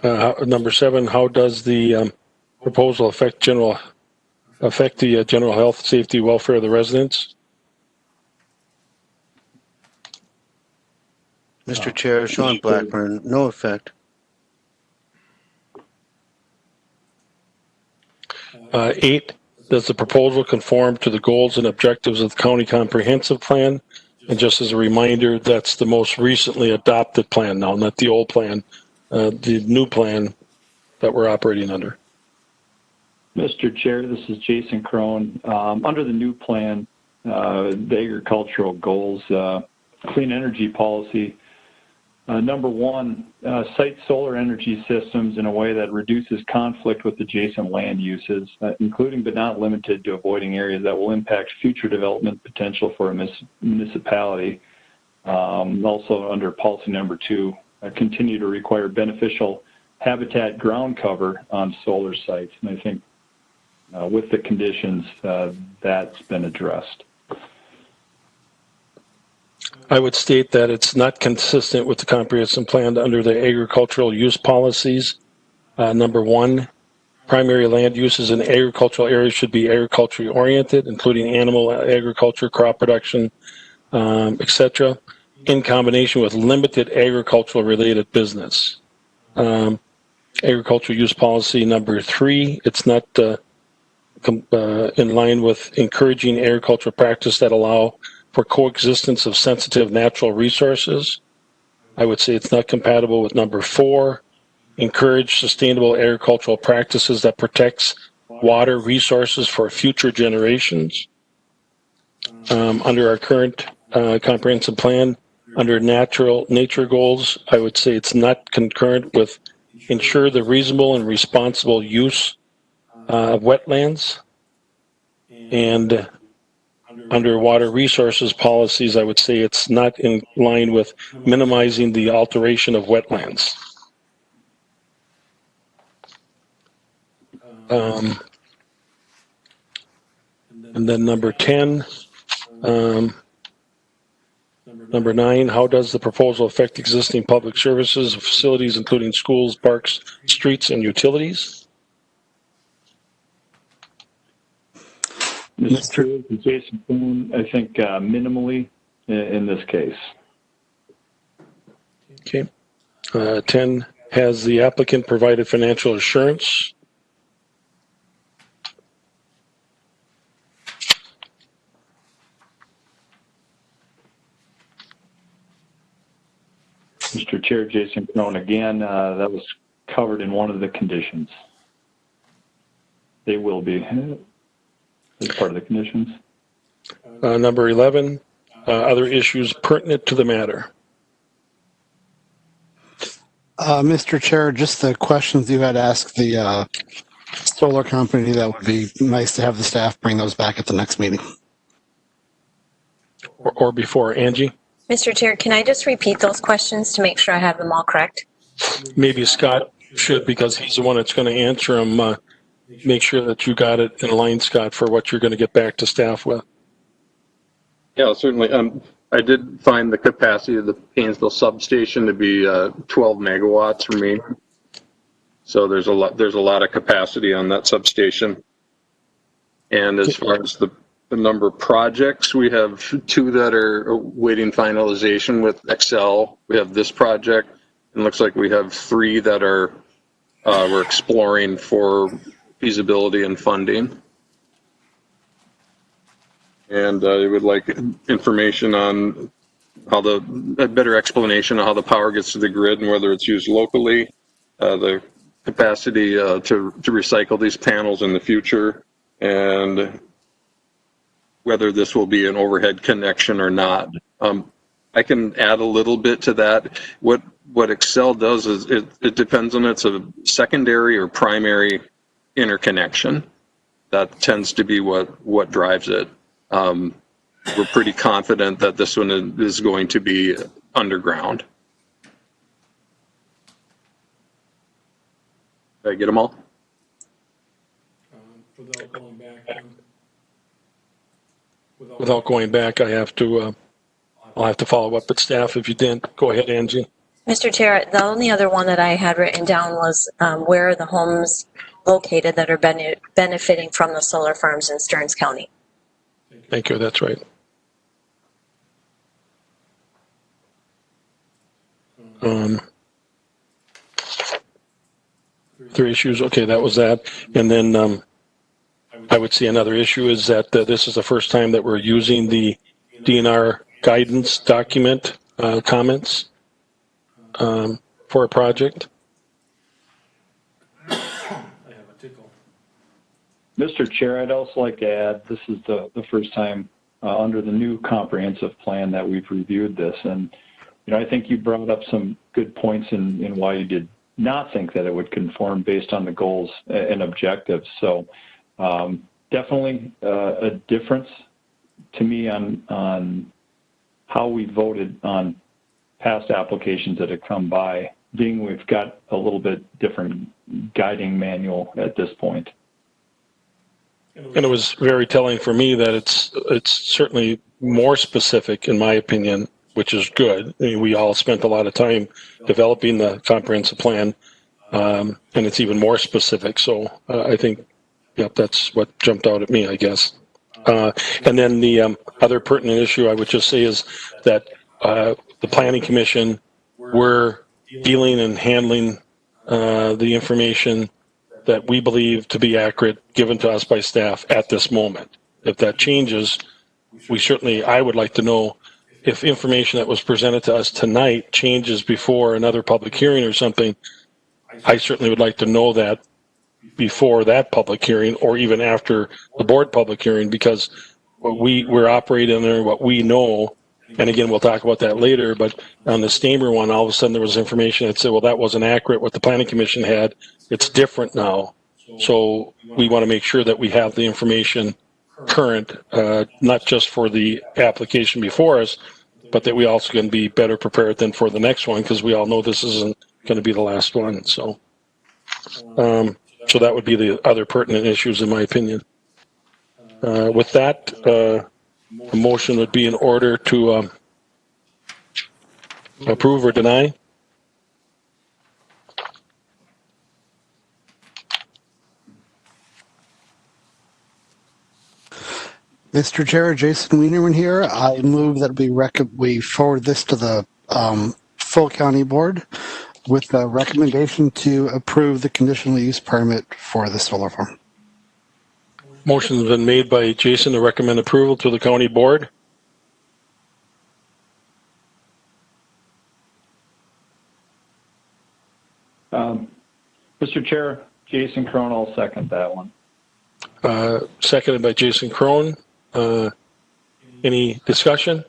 Number 7, how does the proposal affect the general health, safety, welfare of the residents? Mr. Chair, Sean Blackburn, no effect. 8, does the proposal conform to the goals and objectives of the county comprehensive plan? And just as a reminder, that's the most recently adopted plan now, not the old plan, the new plan that we're operating under. Mr. Chair, this is Jason Crone. Under the new plan, the agricultural goals, clean energy policy, number 1, site solar energy systems in a way that reduces conflict with adjacent land uses, including but not limited to avoiding areas that will impact future development potential for a municipality. Also under policy number 2, continue to require beneficial habitat ground cover on solar sites. And I think with the conditions, that's been addressed. I would state that it's not consistent with the comprehensive plan under the agricultural use policies. Number 1, primary land uses in agricultural areas should be agriculturally oriented, including animal agriculture, crop production, etc., in combination with limited agricultural related business. Agricultural use policy number 3, it's not in line with encouraging agricultural practice that allow for coexistence of sensitive natural resources. I would say it's not compatible with number 4, encourage sustainable agricultural practices that protects water resources for future generations. Under our current comprehensive plan, under nature goals, I would say it's not concurrent with ensure the reasonable and responsible use of wetlands. And under water resources policies, I would say it's not in line with minimizing the alteration of wetlands. And then number 10, number 9, how does the proposal affect existing public services, facilities, including schools, parks, streets, and utilities? Mr. Jason Boone, I think minimally in this case. Okay. 10, has the applicant provided financial assurance? Mr. Chair, Jason Crone again, that was covered in one of the conditions. They will be as part of the conditions. Number 11, other issues pertinent to the matter. Mr. Chair, just the questions you had asked the solar company, that would be nice to have the staff bring those back at the next meeting. Or before, Angie? Mr. Chair, can I just repeat those questions to make sure I have them all correct? Maybe Scott should, because he's the one that's going to answer them. Make sure that you got it in line, Scott, for what you're going to get back to staff with. Yeah, certainly. I did find the capacity of the Painesville substation to be 12 megawatts remaining. So there's a lot of capacity on that substation. And as far as the number of projects, we have 2 that are awaiting finalization with Excel. We have this project, and it looks like we have 3 that are we're exploring for feasibility and funding. And I would like information on how a better explanation of how the power gets to the grid and whether it's used locally, the capacity to recycle these panels in the future, and whether this will be an overhead connection or not. I can add a little bit to that. What Excel does is it depends on it's a secondary or primary interconnection. That tends to be what drives it. We're pretty confident that this one is going to be underground. Did I get them all? Without going back, I'll have to follow up with staff if you didn't. Go ahead, Angie. Mr. Chair, the only other one that I had written down was where are the homes located that are benefiting from the solar farms in Stearns County? Thank you. That's right. Three issues. Okay, that was that. And then I would see another issue is that this is the first time that we're using the DNR guidance document comments for a project. Mr. Chair, I'd also like to add, this is the first time under the new comprehensive plan that we've reviewed this. And, you know, I think you brought up some good points in why you did not think that it would conform based on the goals and objectives. So definitely a difference to me on how we voted on past applications that have come by, being we've got a little bit different guiding manual at this point. And it was very telling for me that it's certainly more specific, in my opinion, which is good. I mean, we all spent a lot of time developing the comprehensive plan, and it's even more specific. So I think, yep, that's what jumped out at me, I guess. And then the other pertinent issue I would just say is that the Planning Commission were dealing and handling the information that we believe to be accurate given to us by staff at this moment. If that changes, I would like to know if information that was presented to us tonight changes before another public hearing or something. I certainly would like to know that before that public hearing or even after the board public hearing, because what we're operating under what we know, and again, we'll talk about that later, but on the Stamer one, all of a sudden there was information that said, well, that wasn't accurate what the Planning Commission had. It's different now. So we want to make sure that we have the information current, not just for the application before us, but that we also can be better prepared than for the next one, because we all know this isn't going to be the last one. So that would be the other pertinent issues, in my opinion. With that, a motion would be in order to approve or deny. Mr. Chair, Jason Wienerman here. I move that we forward this to the full county board with the recommendation to approve the conditional use permit for the solar farm. Motion has been made by Jason to recommend approval to the county board. Mr. Chair, Jason Crone, I'll second that one. Seconded by Jason Crone. Any discussion?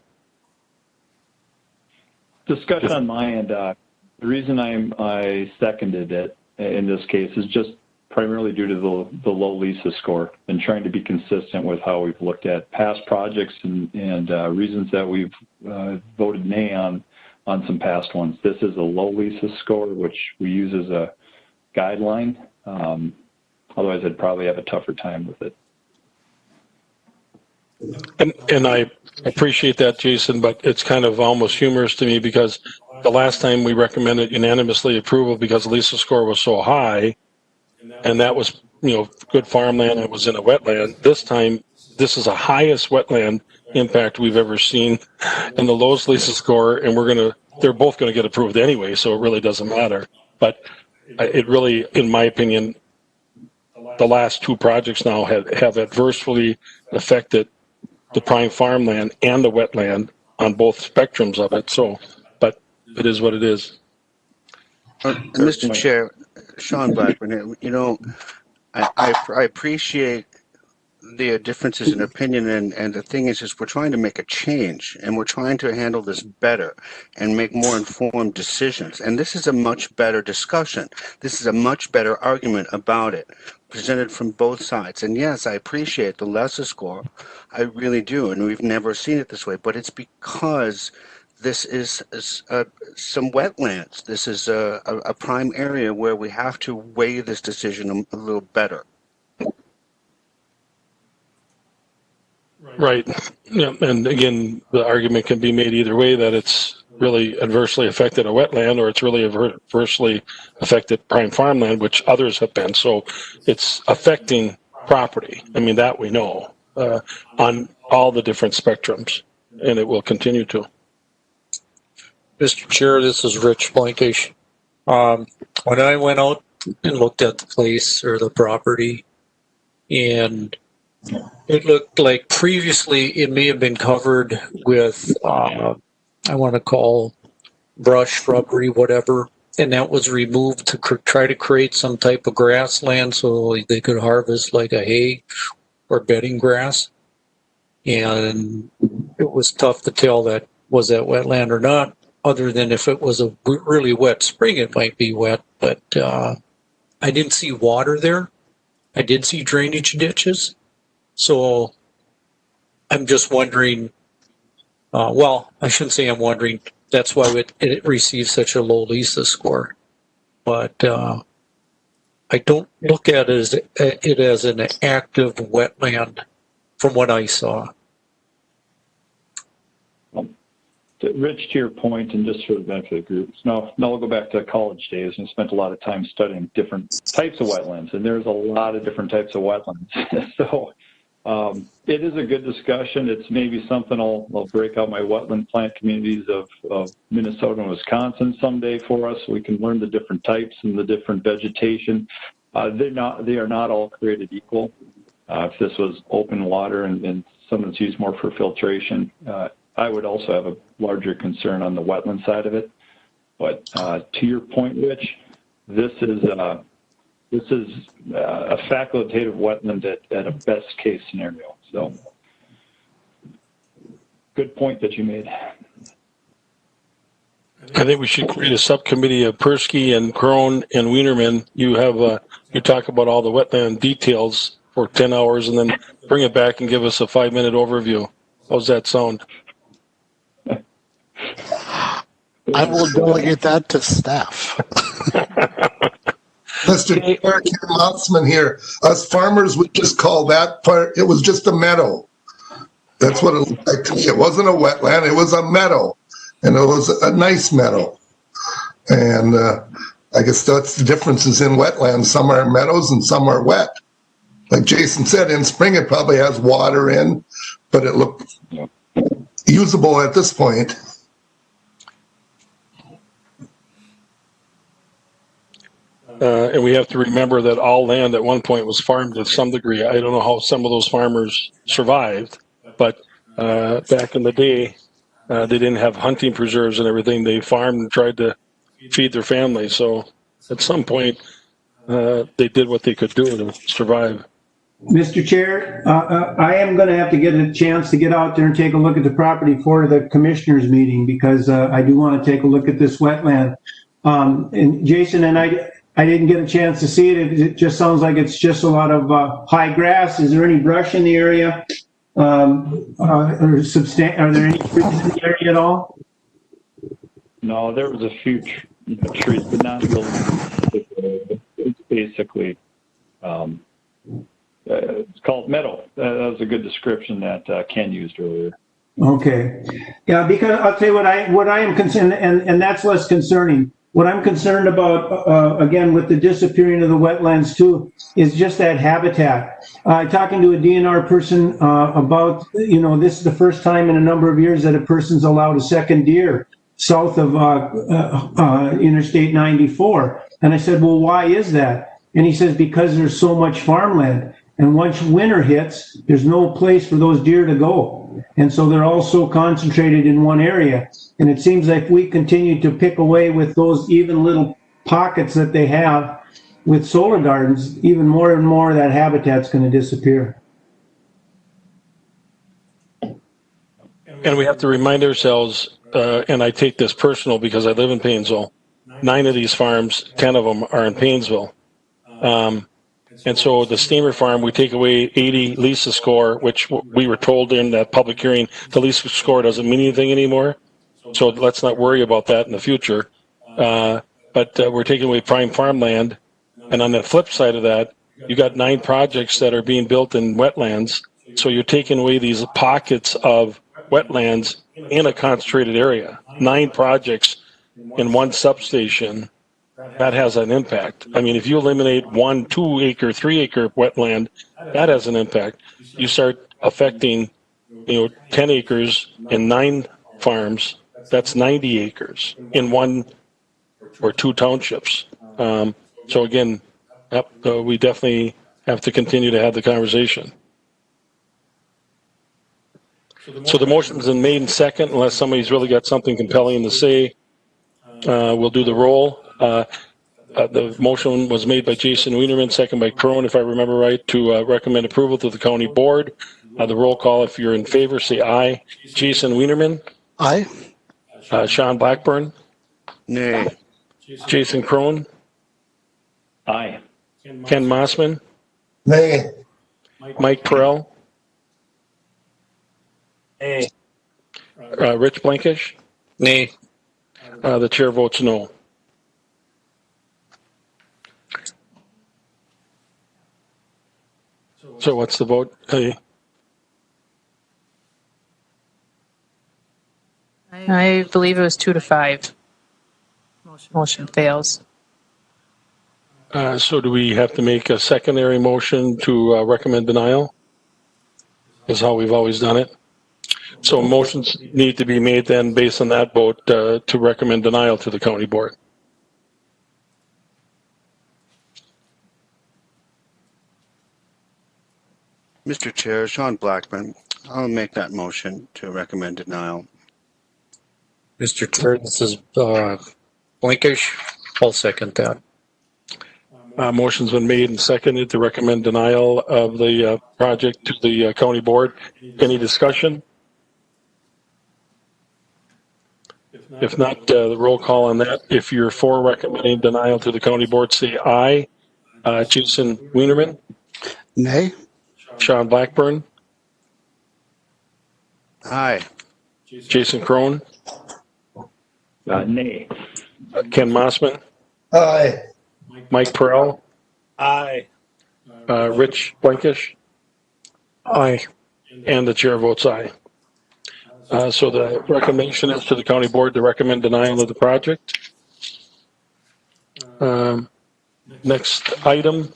Discussion on my end. The reason I seconded it in this case is just primarily due to the low LISA score and trying to be consistent with how we've looked at past projects and reasons that we've voted nay on some past ones. This is a low LISA score, which we use as a guideline. Otherwise, I'd probably have a tougher time with it. And I appreciate that, Jason, but it's kind of almost humorous to me because the last time we recommended unanimously approval because the LISA score was so high, and that was, good farmland that was in a wetland. This time, this is the highest wetland impact we've ever seen and the lowest LISA score, and they're both going to get approved anyway, so it really doesn't matter. But it really, in my opinion, the last two projects now have adversely affected the prime farmland and the wetland on both spectrums of it. So, but it is what it is. Mr. Chair, Sean Blackburn, I appreciate the differences in opinion, and the thing is we're trying to make a change, and we're trying to handle this better and make more informed decisions. And this is a much better discussion. This is a much better argument about it, presented from both sides. And yes, I appreciate the lesser score. I really do, and we've never seen it this way. But it's because this is some wetlands. This is a prime area where we have to weigh this decision a little better. Right. Yeah. And again, the argument can be made either way, that it's really adversely affected a wetland or it's really adversely affected prime farmland, which others have been. So it's affecting property. I mean, that we know on all the different spectrums, and it will continue to. Mr. Chair, this is Rich Blankish. When I went out and looked at the place or the property, and It looked like previously it may have been covered with, I want to call brush, shrubbery, whatever, and that was removed to try to create some type of grassland so they could harvest like a hay or bedding grass. And it was tough to tell that was that wetland or not, other than if it was a really wet spring, it might be wet, but I didn't see water there. I did see drainage ditches. So I'm just wondering, well, I shouldn't say I'm wondering, that's why it received such a low LISA score. But I don't look at it as an active wetland from what I saw. Rich, to your point, and just for the benefit of the groups, now we'll go back to college days and spent a lot of time studying different types of wetlands, and there's a lot of different types of wetlands. So it is a good discussion. It's maybe something I'll break out my wetland plant communities of Minnesota and Wisconsin someday for us. So we can learn the different types and the different vegetation. They are not all created equal. If this was open water and some that's used more for filtration, I would also have a larger concern on the wetland side of it. But to your point, Rich, this is a facultative wetland at a best case scenario. So good point that you made. I think we should create a subcommittee of Persky and Crone and Wienerman. You talk about all the wetland details for 10 hours and then bring it back and give us a 5-minute overview. How's that sound? I will delegate that to staff. Mr. Chair, Ken Motzman here. Us farmers would just call that part, it was just a meadow. That's what it looked like to me. It wasn't a wetland, it was a meadow. And it was a nice meadow. And I guess that's the differences in wetlands. Some are meadows and some are wet. Like Jason said, in spring it probably has water in, but it looked usable at this point. And we have to remember that all land at one point was farmed to some degree. I don't know how some of those farmers survived, but back in the day, they didn't have hunting preserves and everything. They farmed and tried to feed their family. So at some point, they did what they could do to survive. Mr. Chair, I am going to have to get a chance to get out there and take a look at the property for the commissioners meeting because I do want to take a look at this wetland. And Jason and I didn't get a chance to see it. It just sounds like it's just a lot of high grass. Is there any brush in the area? Are there any trees in the area at all? No, there was a few trees, but not really. It's basically, it's called meadow. That was a good description that Ken used earlier. Okay. Yeah, because I'll tell you what I am concerned, and that's less concerning. What I'm concerned about, again, with the disappearing of the wetlands too, is just that habitat. Talking to a DNR person about, this is the first time in a number of years that a person's allowed a second deer south of Interstate 94. And I said, well, why is that? And he says, because there's so much farmland. And once winter hits, there's no place for those deer to go. And so they're all so concentrated in one area. And it seems like we continue to pick away with those even little pockets that they have with solar gardens, even more and more of that habitat's going to disappear. And we have to remind ourselves, and I take this personal because I live in Paynesville, 9 of these farms, 10 of them are in Paynesville. And so the steamer farm, we take away 80 LISA score, which we were told in that public hearing, the LISA score doesn't mean anything anymore. So let's not worry about that in the future. But we're taking away prime farmland. And on the flip side of that, you got 9 projects that are being built in wetlands. So you're taking away these pockets of wetlands in a concentrated area. 9 projects in one substation. That has an impact. I mean, if you eliminate 1 2-acre, 3-acre wetland, that has an impact. You start affecting, 10 acres in 9 farms, that's 90 acres in 1 or 2 townships. So again, we definitely have to continue to have the conversation. So the motion's been made and second. Unless somebody's really got something compelling to say, we'll do the roll. The motion was made by Jason Wienerman, second by Crone, if I remember right, to recommend approval to the county board. The roll call, if you're in favor, say aye. Jason Wienerman. Aye. Sean Blackburn. Nay. Jason Crone. Aye. Ken Mossman. Nay. Mike Perrell. Nay. Rich Blankish. Nay. The chair votes no. So what's the vote? I believe it was 2-5. Motion fails. So do we have to make a secondary motion to recommend denial? Is how we've always done it. So motions need to be made then based on that vote to recommend denial to the county board. Mr. Chair, Sean Blackburn, I'll make that motion to recommend denial. Mr. Chair, this is Blankish. I'll second that. Motion's been made and seconded to recommend denial of the project to the county board. Any discussion? If not, the roll call on that. If you're for recommending denial to the county board, say aye. Jason Wienerman. Nay. Sean Blackburn. Aye. Jason Crone. Nay. Ken Mossman. Aye. Mike Perrell. Aye. Rich Blankish. Aye. And the chair votes aye. So the recommendation is to the county board to recommend denial of the project. Next item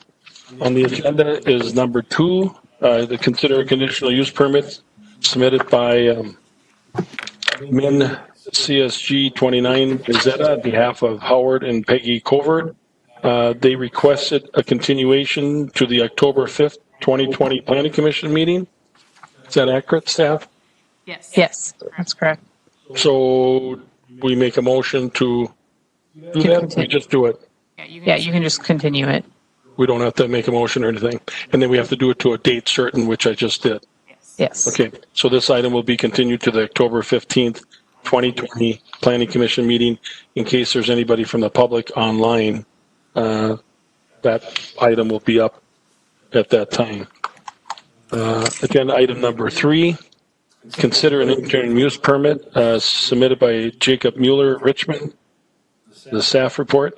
on the agenda is number 2, the consider a conditional use permit submitted by Min CSG 29 Gazetta on behalf of Howard and Peggy Covert. They requested a continuation to the October 5th, 2020 Planning Commission meeting. Is that accurate, staff? Yes, that's correct. So we make a motion to do that? We just do it. Yeah, you can just continue it. We don't have to make a motion or anything. And then we have to do it to a date certain, which I just did. Yes. Okay, so this item will be continued to the October 15th, 2020 Planning Commission meeting. In case there's anybody from the public online, that item will be up at that time. Agenda item number 3, consider an interim use permit submitted by Jacob Mueller, Richmond. The staff report.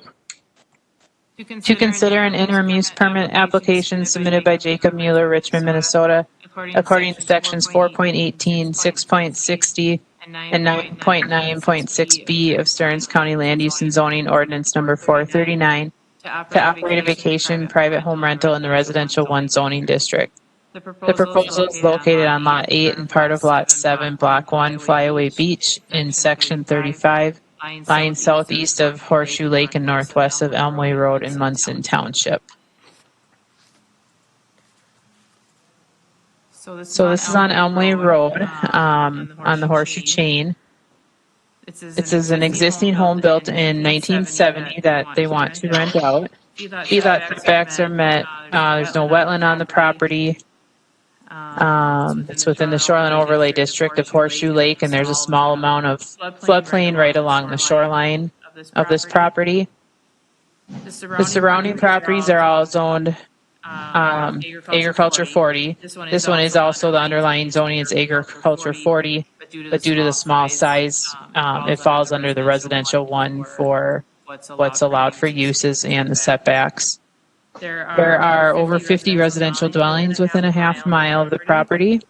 To consider an interim use permit application submitted by Jacob Mueller, Richmond, Minnesota, according to sections 4.18, 6.60, and 9.9.6b of Stearns County Land Use and Zoning Ordinance number 439 to operate a vacation private home rental in the residential 1 zoning district. The proposal is located on Lot 8 and part of Lot 7, Block 1, Flyaway Beach in Section 35, lying southeast of Horseshoe Lake and northwest of Elmway Road in Munson Township. So this is on Elmway Road on the Horseshoe Chain. It is an existing home built in 1970 that they want to rent out. Feedlot setbacks are met. There's no wetland on the property. It's within the shoreline overlay district of Horseshoe Lake, and there's a small amount of floodplain right along the shoreline of this property. The surrounding properties are all zoned agriculture 40. This one is also the underlying zoning is agriculture 40, but due to the small size, it falls under the residential 1 for what's allowed for uses and the setbacks. There are over 50 residential dwellings within a half mile of the property.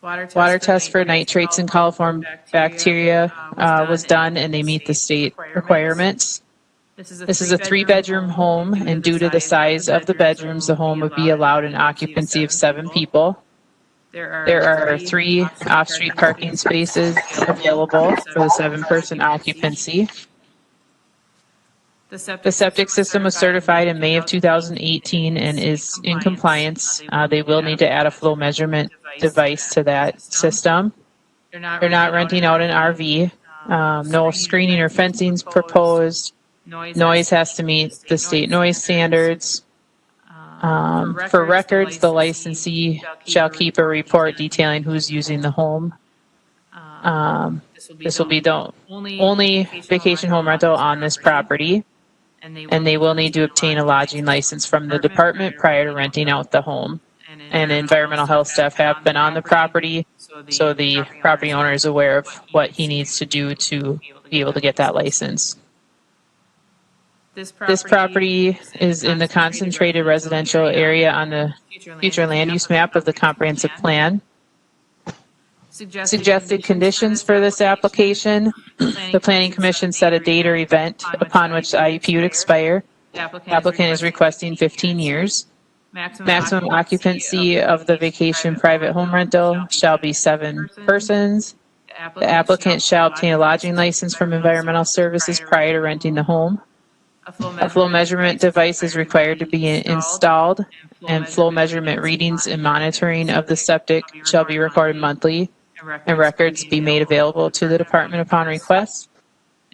Water test for nitrates and coliform bacteria was done, and they meet the state requirements. This is a 3-bedroom home, and due to the size of the bedrooms, the home would be allowed an occupancy of 7 people. There are 3 off-street parking spaces available for the 7-person occupancy. The septic system was certified in May of 2018 and is in compliance. They will need to add a flow measurement device to that system. They're not renting out an RV. No screening or fencing is proposed. Noise has to meet the state noise standards. For records, the licensee shall keep a report detailing who's using the home. This will be the only vacation home rental on this property, and they will need to obtain a lodging license from the department prior to renting out the home. And environmental health staff have been on the property, so the property owner is aware of what he needs to do to be able to get that license. This property is in the concentrated residential area on the future land use map of the comprehensive plan. Suggested conditions for this application: the Planning Commission set a date or event upon which the IUP would expire. The applicant is requesting 15 years. Maximum occupancy of the vacation private home rental shall be 7 persons. The applicant shall obtain a lodging license from Environmental Services prior to renting the home. A flow measurement device is required to be installed, and flow measurement readings and monitoring of the septic shall be recorded monthly, and records be made available to the department upon request.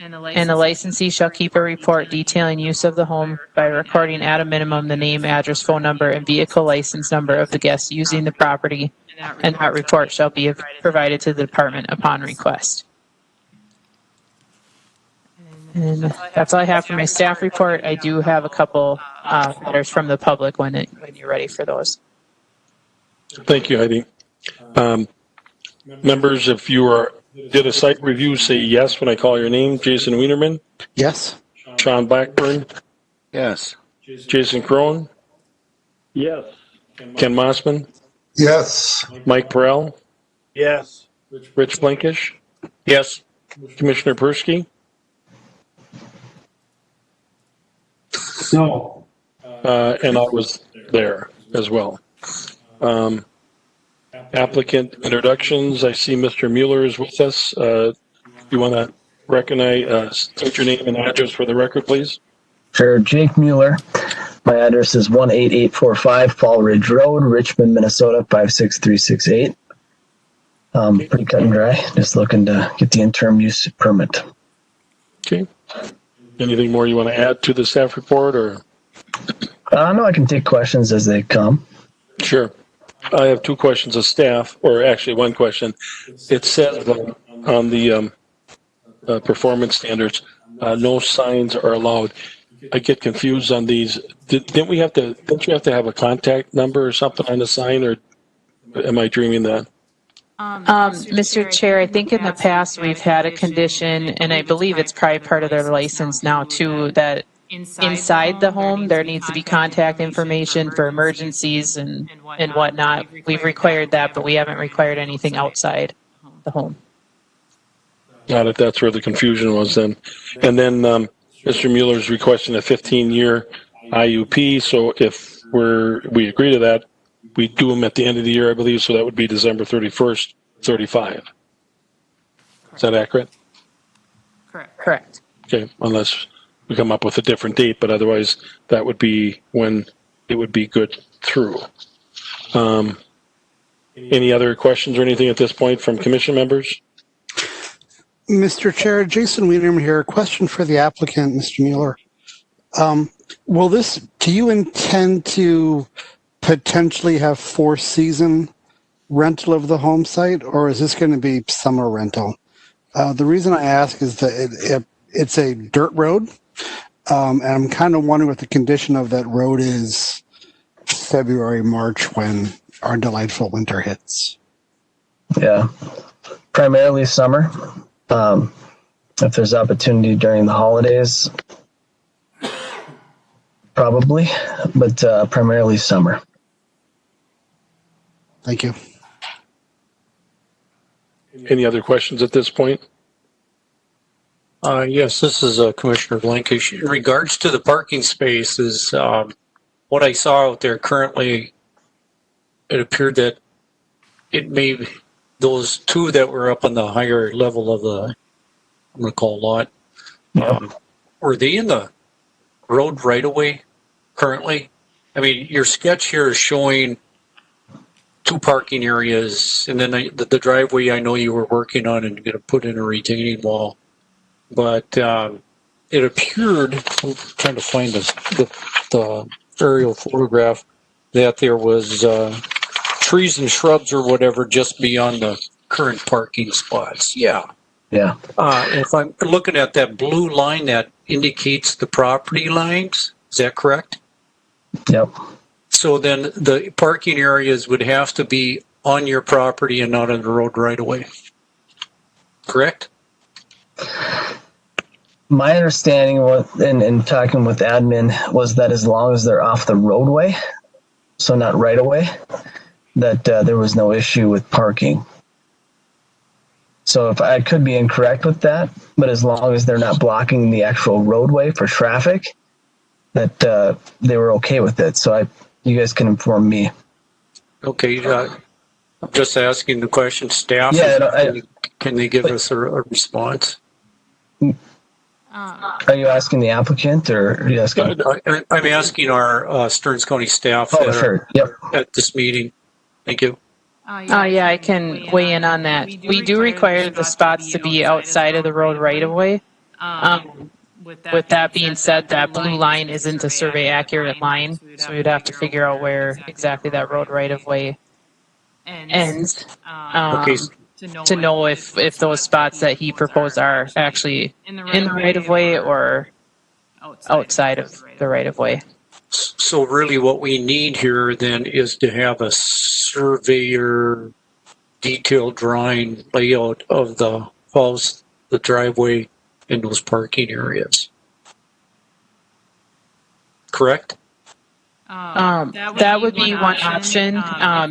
And the licensee shall keep a report detailing use of the home by recording at a minimum the name, address, phone number, and vehicle license number of the guests using the property, and that report shall be provided to the department upon request. And that's all I have for my staff report. I do have a couple letters from the public when you're ready for those. Thank you, Heidi. Members, if you did a site review, say yes when I call your name. Jason Wienerman? Yes. Sean Blackburn? Yes. Jason Crone? Yes. Ken Mossman? Yes. Mike Perrell? Yes. Rich Blankish? Yes. Commissioner Persky? No. And I was there as well. Applicant introductions. I see Mr. Mueller is with us. You want to recognize, state your name and address for the record, please? Sure. Jake Mueller. My address is 18845 Fall Ridge Road, Richmond, Minnesota, 56368. Pretty cut and dry. Just looking to get the interim use permit. Okay. Anything more you want to add to the staff report, or? No, I can take questions as they come. Sure. I have 2 questions of staff, or actually 1 question. It says on the performance standards, no signs are allowed. I get confused on these. Don't you have to have a contact number or something on the sign, or am I dreaming that? Mr. Chair, I think in the past we've had a condition, and I believe it's probably part of their license now too, that inside the home there needs to be contact information for emergencies and whatnot. We've required that, but we haven't required anything outside the home. Got it. That's where the confusion was then. And then Mr. Mueller's requesting a 15-year IUP. So if we agree to that, we do them at the end of the year, I believe. So that would be December 31st, 35. Is that accurate? Correct. Okay, unless we come up with a different date, but otherwise that would be when it would be good through. Any other questions or anything at this point from commission members? Mr. Chair, Jason Wienerman here. A question for the applicant, Mr. Mueller. Do you intend to potentially have 4-season rental of the home site, or is this going to be summer rental? The reason I ask is that it's a dirt road, and I'm kind of wondering what the condition of that road is February, March, when our delightful winter hits. Yeah, primarily summer. If there's opportunity during the holidays, probably, but primarily summer. Thank you. Any other questions at this point? Yes, this is Commissioner Blankish. In regards to the parking spaces, what I saw out there currently, it appeared that it may, those 2 that were up on the higher level of the, I'm going to call lot, were they in the road right away currently? I mean, your sketch here is showing 2 parking areas, and then the driveway I know you were working on and going to put in a retaining wall. But it appeared, I'm trying to find the aerial photograph, that there was trees and shrubs or whatever just beyond the current parking spots. Yeah. Yeah. If I'm looking at that blue line that indicates the property lines, is that correct? Yep. So then the parking areas would have to be on your property and not on the road right away. Correct? My understanding in talking with admin was that as long as they're off the roadway, so not right away, that there was no issue with parking. So if I could be incorrect with that, but as long as they're not blocking the actual roadway for traffic, that they were okay with it. So you guys can inform me. Okay. I'm just asking the question. Staff, Yeah, can they give us a response? Are you asking the applicant, or are you asking? I'm asking our Stearns County staff at this meeting. Thank you. Yeah, I can weigh in on that. We do require the spots to be outside of the road right of way. With that being said, that blue line isn't a survey accurate line, so we'd have to figure out where exactly that road right of way ends to know if those spots that he proposed are actually in the right of way or outside of the right of way. So really what we need here then is to have a surveyor detailed drawing layout of the house, the driveway, and those parking areas. Correct? That would be one option.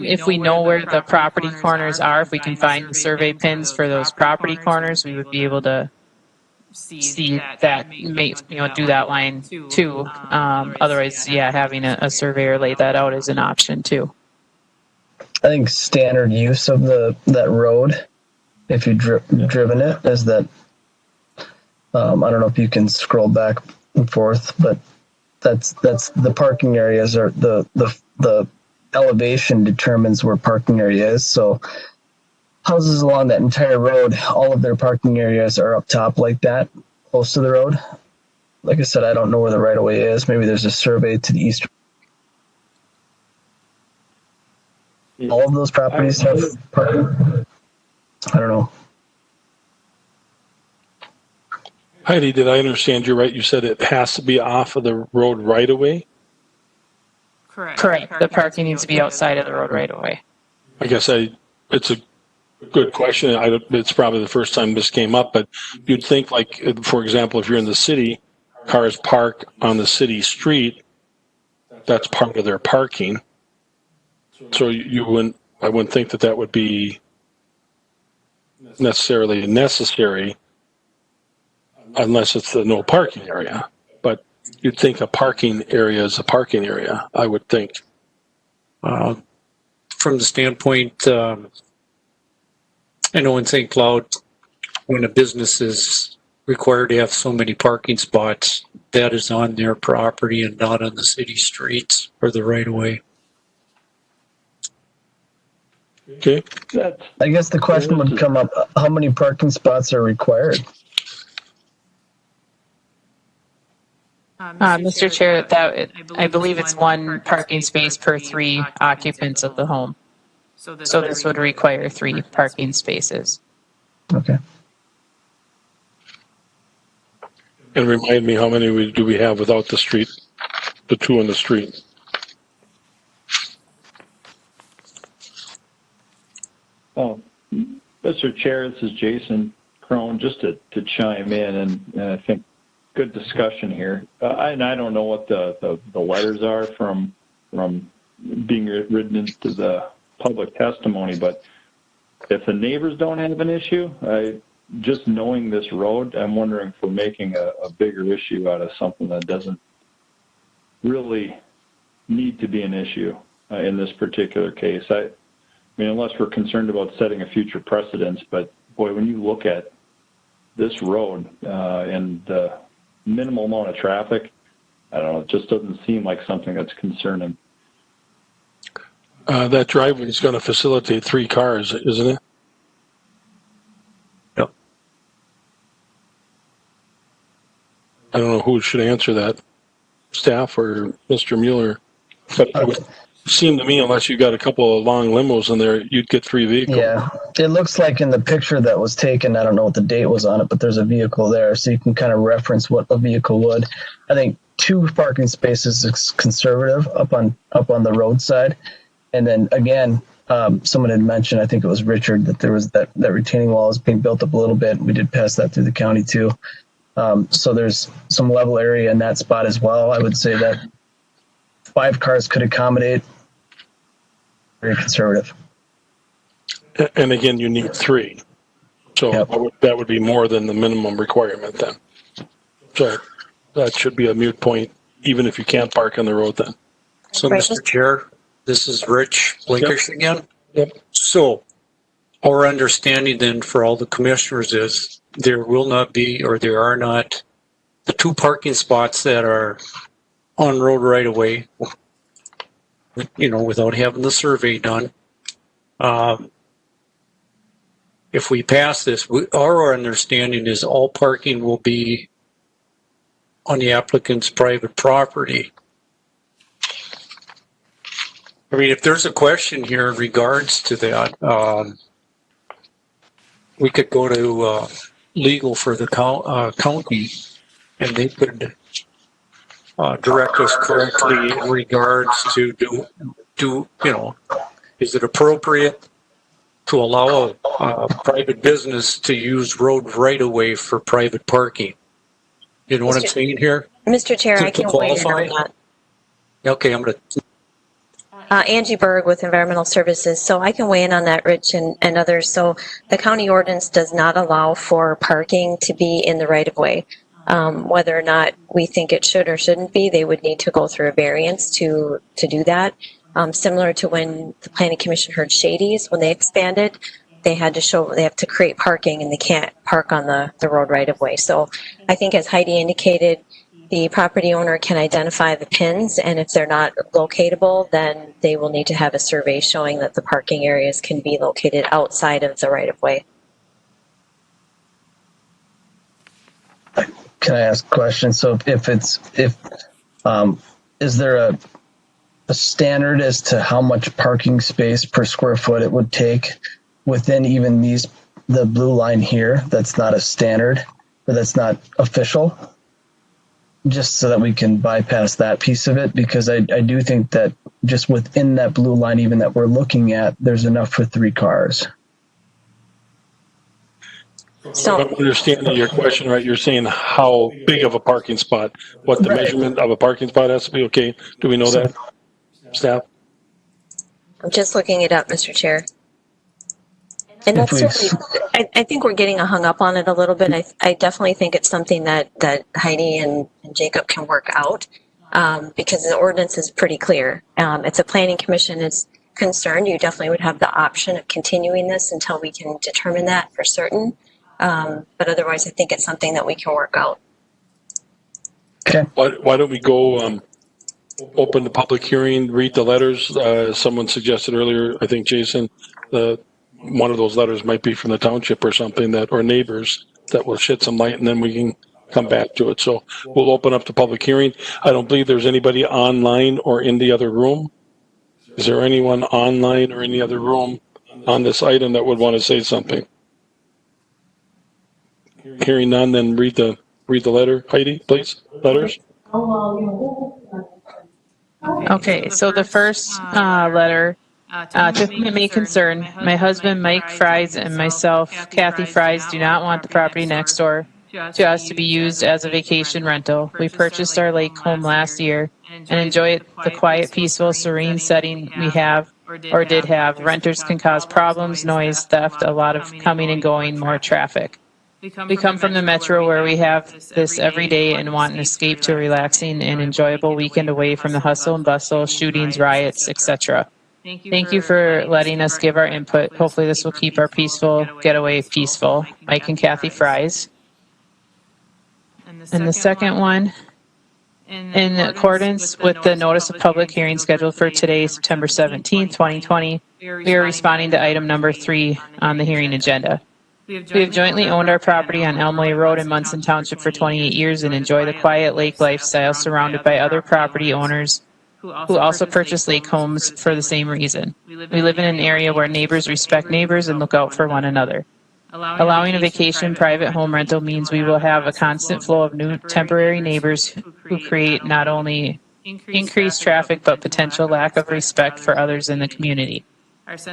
If we know where the property corners are, if we can find the survey pins for those property corners, we would be able to see that, do that line too. Otherwise, yeah, having a surveyor lay that out is an option too. I think standard use of that road, if you've driven it, is that. I don't know if you can scroll back and forth, but that's the parking areas are the elevation determines where parking area is. So houses along that entire road, all of their parking areas are up top like that, close to the road. Like I said, I don't know where the right of way is. Maybe there's a survey to the east. All of those properties have parking. I don't know. Heidi, did I understand you right? You said it has to be off of the road right away? Correct. The parking needs to be outside of the road right away. I guess it's a good question. It's probably the first time this came up, but you'd think, like, for example, if you're in the city, cars park on the city street, that's part of their parking. So I wouldn't think that would be necessarily necessary unless it's the no parking area. But you'd think a parking area is a parking area, I would think. From the standpoint, I know in St. Cloud, when a business is required to have so many parking spots, that is on their property and not on the city streets or the right of way. Okay. I guess the question would come up, how many parking spots are required? Mr. Chair, I believe it's 1 parking space per 3 occupants of the home. So this would require 3 parking spaces. Okay. And remind me, how many do we have without the street, the 2 on the street? Mr. Chair, this is Jason Crone, just to chime in, and I think good discussion here. And I don't know what the letters are from being written into the public testimony, but if the neighbors don't have an issue, just knowing this road, I'm wondering if we're making a bigger issue out of something that doesn't really need to be an issue in this particular case. I mean, unless we're concerned about setting a future precedence, but boy, when you look at this road and the minimal amount of traffic, I don't know, it just doesn't seem like something that's concerning. That driveway is going to facilitate 3 cars, isn't it? Yep. I don't know who should answer that, staff or Mr. Mueller. But it would seem to me, unless you got a couple of long limos in there, you'd get 3 vehicles. Yeah, it looks like in the picture that was taken, I don't know what the date was on it, but there's a vehicle there, so you can kind of reference what a vehicle would. I think 2 parking spaces is conservative up on the roadside, and then again, someone had mentioned, I think it was Richard, that there was that retaining wall is being built up a little bit. We did pass that through the county too, so there's some level area in that spot as well. I would say that 5 cars could accommodate. Very conservative. And again, you need 3. So Yep. that would be more than the minimum requirement then. So that should be a moot point, even if you can't park on the road then. So, Right. Mr. Chair, this is Rich Blinkish again. Yep. So, our understanding then for all the commissioners is there will not be, or there are not, the 2 parking spots that are on road right away, without having the survey done. If we pass this, our understanding is all parking will be on the applicant's private property. I mean, if there's a question here in regards to that, we could go to legal for the county, and they could direct us correctly in regards to is it appropriate to allow a private business to use road right away for private parking? You know what I'm saying here? Mr. Chair, I can weigh in on that. Okay, I'm going to. Angie Berg with Environmental Services. So I can weigh in on that, Rich and others. So the county ordinance does not allow for parking to be in the right of way. Whether or not we think it should or shouldn't be, they would need to go through a variance to do that. Similar to when the Planning Commission heard Shady's, when they expanded, they have to create parking and they can't park on the road right of way. So I think as Heidi indicated, the property owner can identify the pins, and if they're not locatable, then they will need to have a survey showing that the parking areas can be located outside of the right of way. Can I ask a question? So is there a standard as to how much parking space per square foot it would take within even the blue line here? That's not a standard, or that's not official, just so that we can bypass that piece of it, because I do think that just within that blue line even that we're looking at, there's enough for 3 cars. So I'm understanding your question, right? You're saying how big of a parking spot, what the measurement of a parking spot has to be. Okay, do we know that, staff? I'm just looking it up, Mr. Chair. And that's certainly, I think we're getting hung up on it a little bit. I definitely think it's something that Heidi and Jacob can work out, because the ordinance is pretty clear. If the Planning Commission is concerned, you definitely would have the option of continuing this until we can determine that for certain. But otherwise, I think it's something that we can work out. Okay. Why don't we go open the public hearing, read the letters? Someone suggested earlier, I think Jason, one of those letters might be from the township or something, or neighbors, that will shed some light, and then we can come back to it. So we'll open up the public hearing. I don't believe there's anybody online or in the other room. Is there anyone online or in the other room on this item that would want to say something? Hearing none, then read the letter. Heidi, please. Letters. Okay, so the first letter, to whom it may concern, my husband Mike Fries and myself, Kathy Fries, do not want the property next door to us to be used as a vacation rental. We purchased our lake home last year and enjoy the quiet, peaceful, serene setting we have or did have. Renters can cause problems, noise, theft, a lot of coming and going, more traffic. We come from the metro where we have this every day and want an escape to a relaxing and enjoyable weekend away from the hustle and bustle, shootings, riots, etc. Thank you for letting us give our input. Hopefully this will keep our peaceful getaway peaceful. Mike and Kathy Fries. And the second one, In accordance with the notice of public hearing scheduled for today, September 17th, 2020, we are responding to item number 3 on the hearing agenda. We have jointly owned our property on Elmway Road in Munson Township for 28 years and enjoy the quiet lake lifestyle surrounded by other property owners who also purchase lake homes for the same reason. We live in an area where neighbors respect neighbors and look out for one another. Allowing a vacation private home rental means we will have a constant flow of new temporary neighbors who create not only increased traffic but potential lack of respect for others in the community.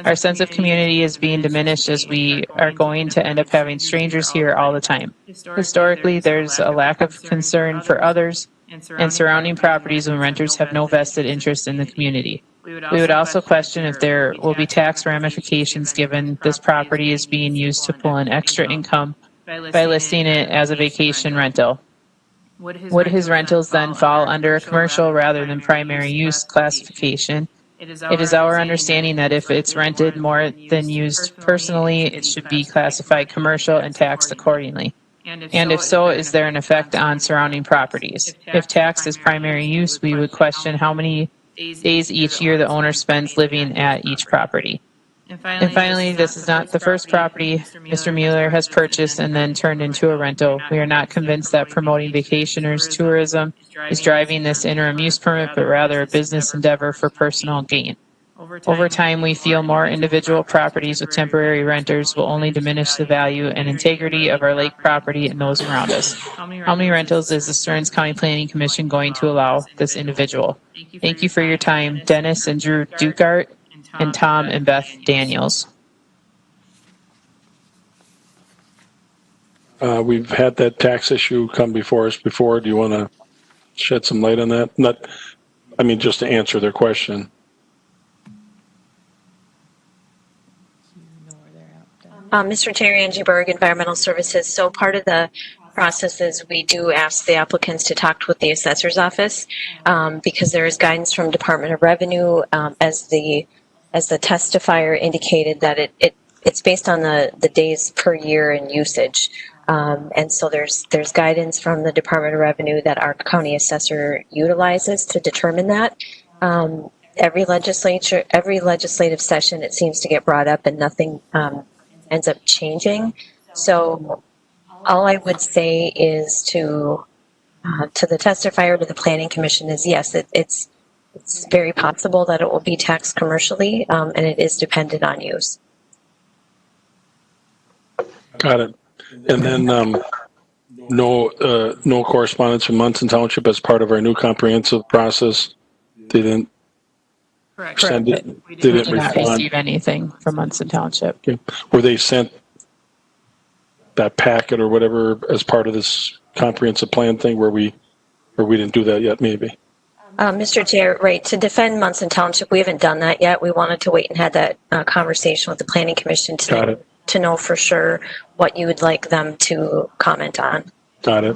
Our sense of community is being diminished as we are going to end up having strangers here all the time. Historically, there's a lack of concern for others and surrounding properties when renters have no vested interest in the community. We would also question if there will be tax ramifications given this property is being used to pull in extra income by listing it as a vacation rental. Would his rentals then fall under a commercial rather than primary use classification? It is our understanding that if it's rented more than used personally, it should be classified commercial and taxed accordingly. And if so, is there an effect on surrounding properties? If taxed as primary use, we would question how many days each year the owner spends living at each property. And finally, this is not the first property Mr. Mueller has purchased and then turned into a rental. We are not convinced that promoting vacationers tourism is driving this interim use permit, but rather a business endeavor for personal gain. Over time, we feel more individual properties with temporary renters will only diminish the value and integrity of our lake property and those around us. How many rentals is the Stearns County Planning Commission going to allow this individual? Thank you for your time, Dennis and Drew Dukart, and Tom and Beth Daniels. We've had that tax issue come before us before. Do you want to shed some light on that? Just to answer their question. Mr. Chair, Angie Berg, Environmental Services. So part of the process is we do ask the applicants to talk with the assessor's office because there is guidance from Department of Revenue as the testifier indicated that it's based on the days per year in usage. And so there's guidance from the Department of Revenue that our county assessor utilizes to determine that. Every legislative session, it seems to get brought up and nothing ends up changing. So all I would say is to the testifier, to the Planning Commission, is yes, it's very possible that it will be taxed commercially, and it is dependent on use. Got it. And then no correspondence from Munson Township as part of our new comprehensive process. They didn't send it. We did not receive anything from Munson Township. Okay. Were they sent that packet or whatever as part of this comprehensive plan thing where we didn't do that yet, maybe? Mr. Chair, right, to defend Munson Township, we haven't done that yet. We wanted to wait and have that conversation with the Planning Commission to know for sure what you would like them to comment on. Got it.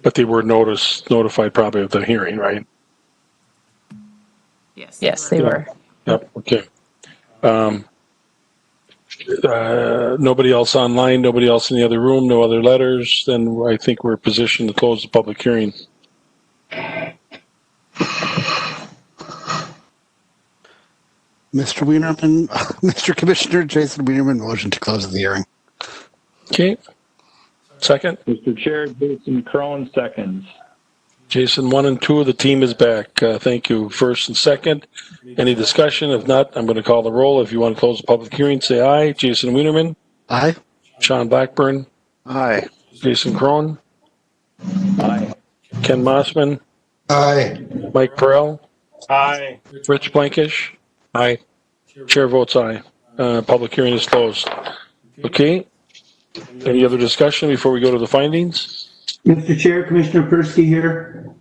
But they were notified probably of the hearing, right? Yes, they were. Yep, okay. Nobody else online, nobody else in the other room, no other letters, then I think we're positioned to close the public hearing. Mr. Wienerman, Mr. Commissioner Jason Wienerman, motion to close the hearing. Okay. Second? Mr. Chair, Jason Crone, seconds. Jason, 1 and 2, the team is back. Thank you. First and second. Any discussion? If not, I'm going to call the roll. If you want to close the public hearing, say aye. Jason Wienerman? Aye. Sean Blackburn? Aye. Jason Crone? Aye. Ken Mossman? Aye. Mike Perrell? Aye. Rich Blankish? Aye. Chair votes aye. Public hearing is closed. Okay. Any other discussion before we go to the findings? Mr. Chair, Commissioner Persky here.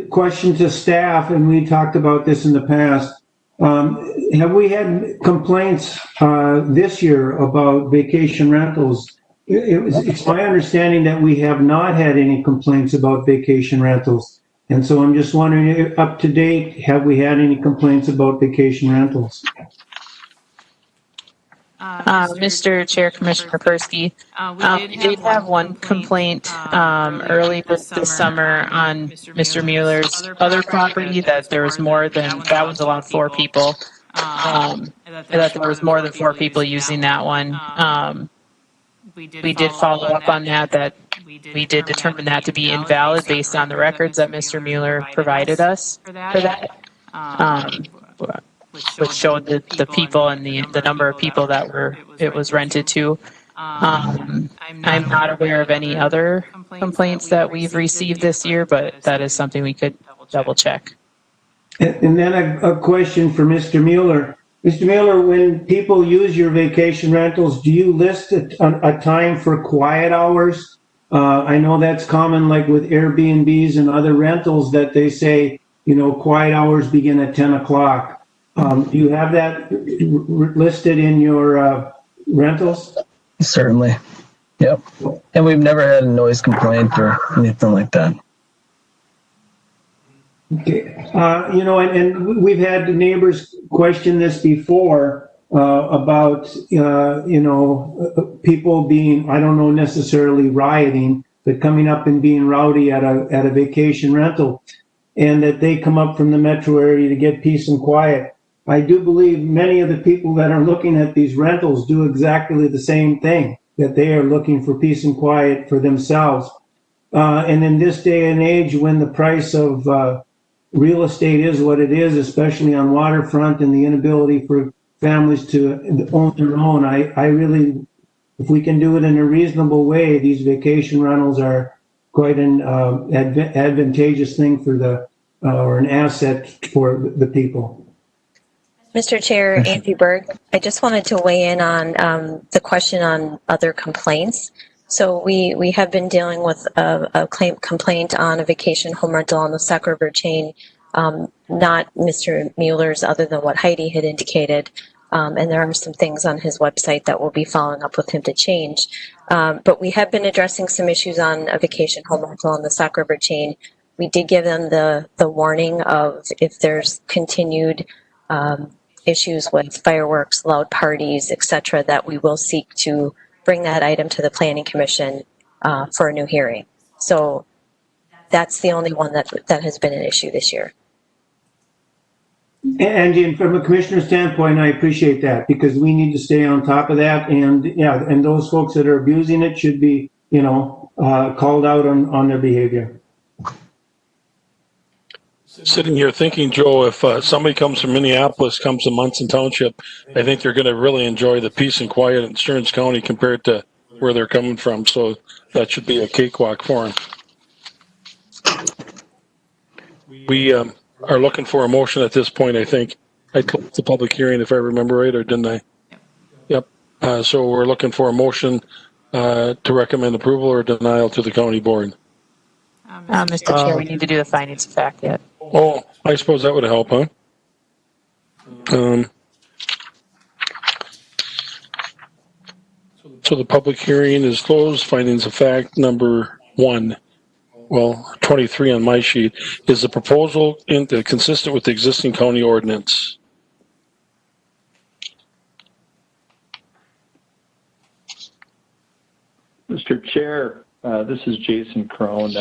Question to staff, and we talked about this in the past. Have we had complaints this year about vacation rentals? It's my understanding that we have not had any complaints about vacation rentals. And so I'm just wondering, up to date, have we had any complaints about vacation rentals? Mr. Chair, Commissioner Persky, we did have one complaint early this summer on Mr. Mueller's other property that there was more than, that was allowed 4 people. And that there was more than 4 people using that one. We did follow up on that we did determine that to be invalid based on the records that Mr. Mueller provided us for that. Which showed the people and the number of people that it was rented to. I'm not aware of any other complaints that we've received this year, but that is something we could double check. And then a question for Mr. Mueller. Mr. Mueller, when people use your vacation rentals, do you list a time for quiet hours? I know that's common, like with Airbnbs and other rentals, that they say, quiet hours begin at 10 o'clock. Do you have that listed in your rentals? Certainly. Yep. And we've never had a noise complaint or anything like that. Okay. And we've had neighbors question this before about, people being, I don't know necessarily rioting, but coming up and being rowdy at a vacation rental, and that they come up from the metro area to get peace and quiet. I do believe many of the people that are looking at these rentals do exactly the same thing, that they are looking for peace and quiet for themselves. And in this day and age, when the price of real estate is what it is, especially on waterfront, and the inability for families to own their own, I really, if we can do it in a reasonable way, these vacation rentals are quite an advantageous thing for or an asset for the people. Mr. Chair, Angie Berg, I just wanted to weigh in on the question on other complaints. So we have been dealing with a complaint on a vacation home rental on the Sauk River chain, not Mr. Mueller's, other than what Heidi had indicated. And there are some things on his website that we'll be following up with him to change. But we have been addressing some issues on a vacation home rental on the Sauk River chain. We did give them the warning of if there's continued issues with fireworks, loud parties, etc., that we will seek to bring that item to the Planning Commission for a new hearing. So that's the only one that has been an issue this year. And from a commissioner standpoint, I appreciate that, because we need to stay on top of that. And and those folks that are abusing it should be, called out on their behavior. Sitting here thinking, Joe, if somebody comes from Minneapolis, comes to Munson Township, I think they're going to really enjoy the peace and quiet in Stearns County compared to where they're coming from. So that should be a cakewalk for them. We are looking for a motion at this point, I think. I closed the public hearing, if I remember right, or didn't I? Yep. So we're looking for a motion to recommend approval or denial to the county board. Mr. Chair, we need to do the findings of fact yet. Oh, I suppose that would help, huh? So the public hearing is closed. Findings of fact number 1, well, 23 on my sheet, is the proposal consistent with the existing county ordinance? Mr. Chair, this is Jason Crone.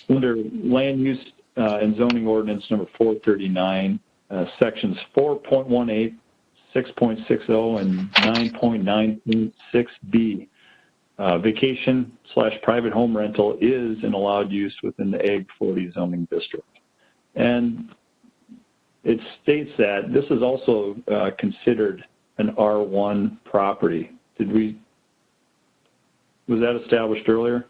Under Land Use and Zoning Ordinance number 439, sections 4.18, 6.60, and 9.9.6b, vacation/private home rental is an allowed use within the Ag 40 zoning district. And it states that this is also considered an R1 property. Was that established earlier?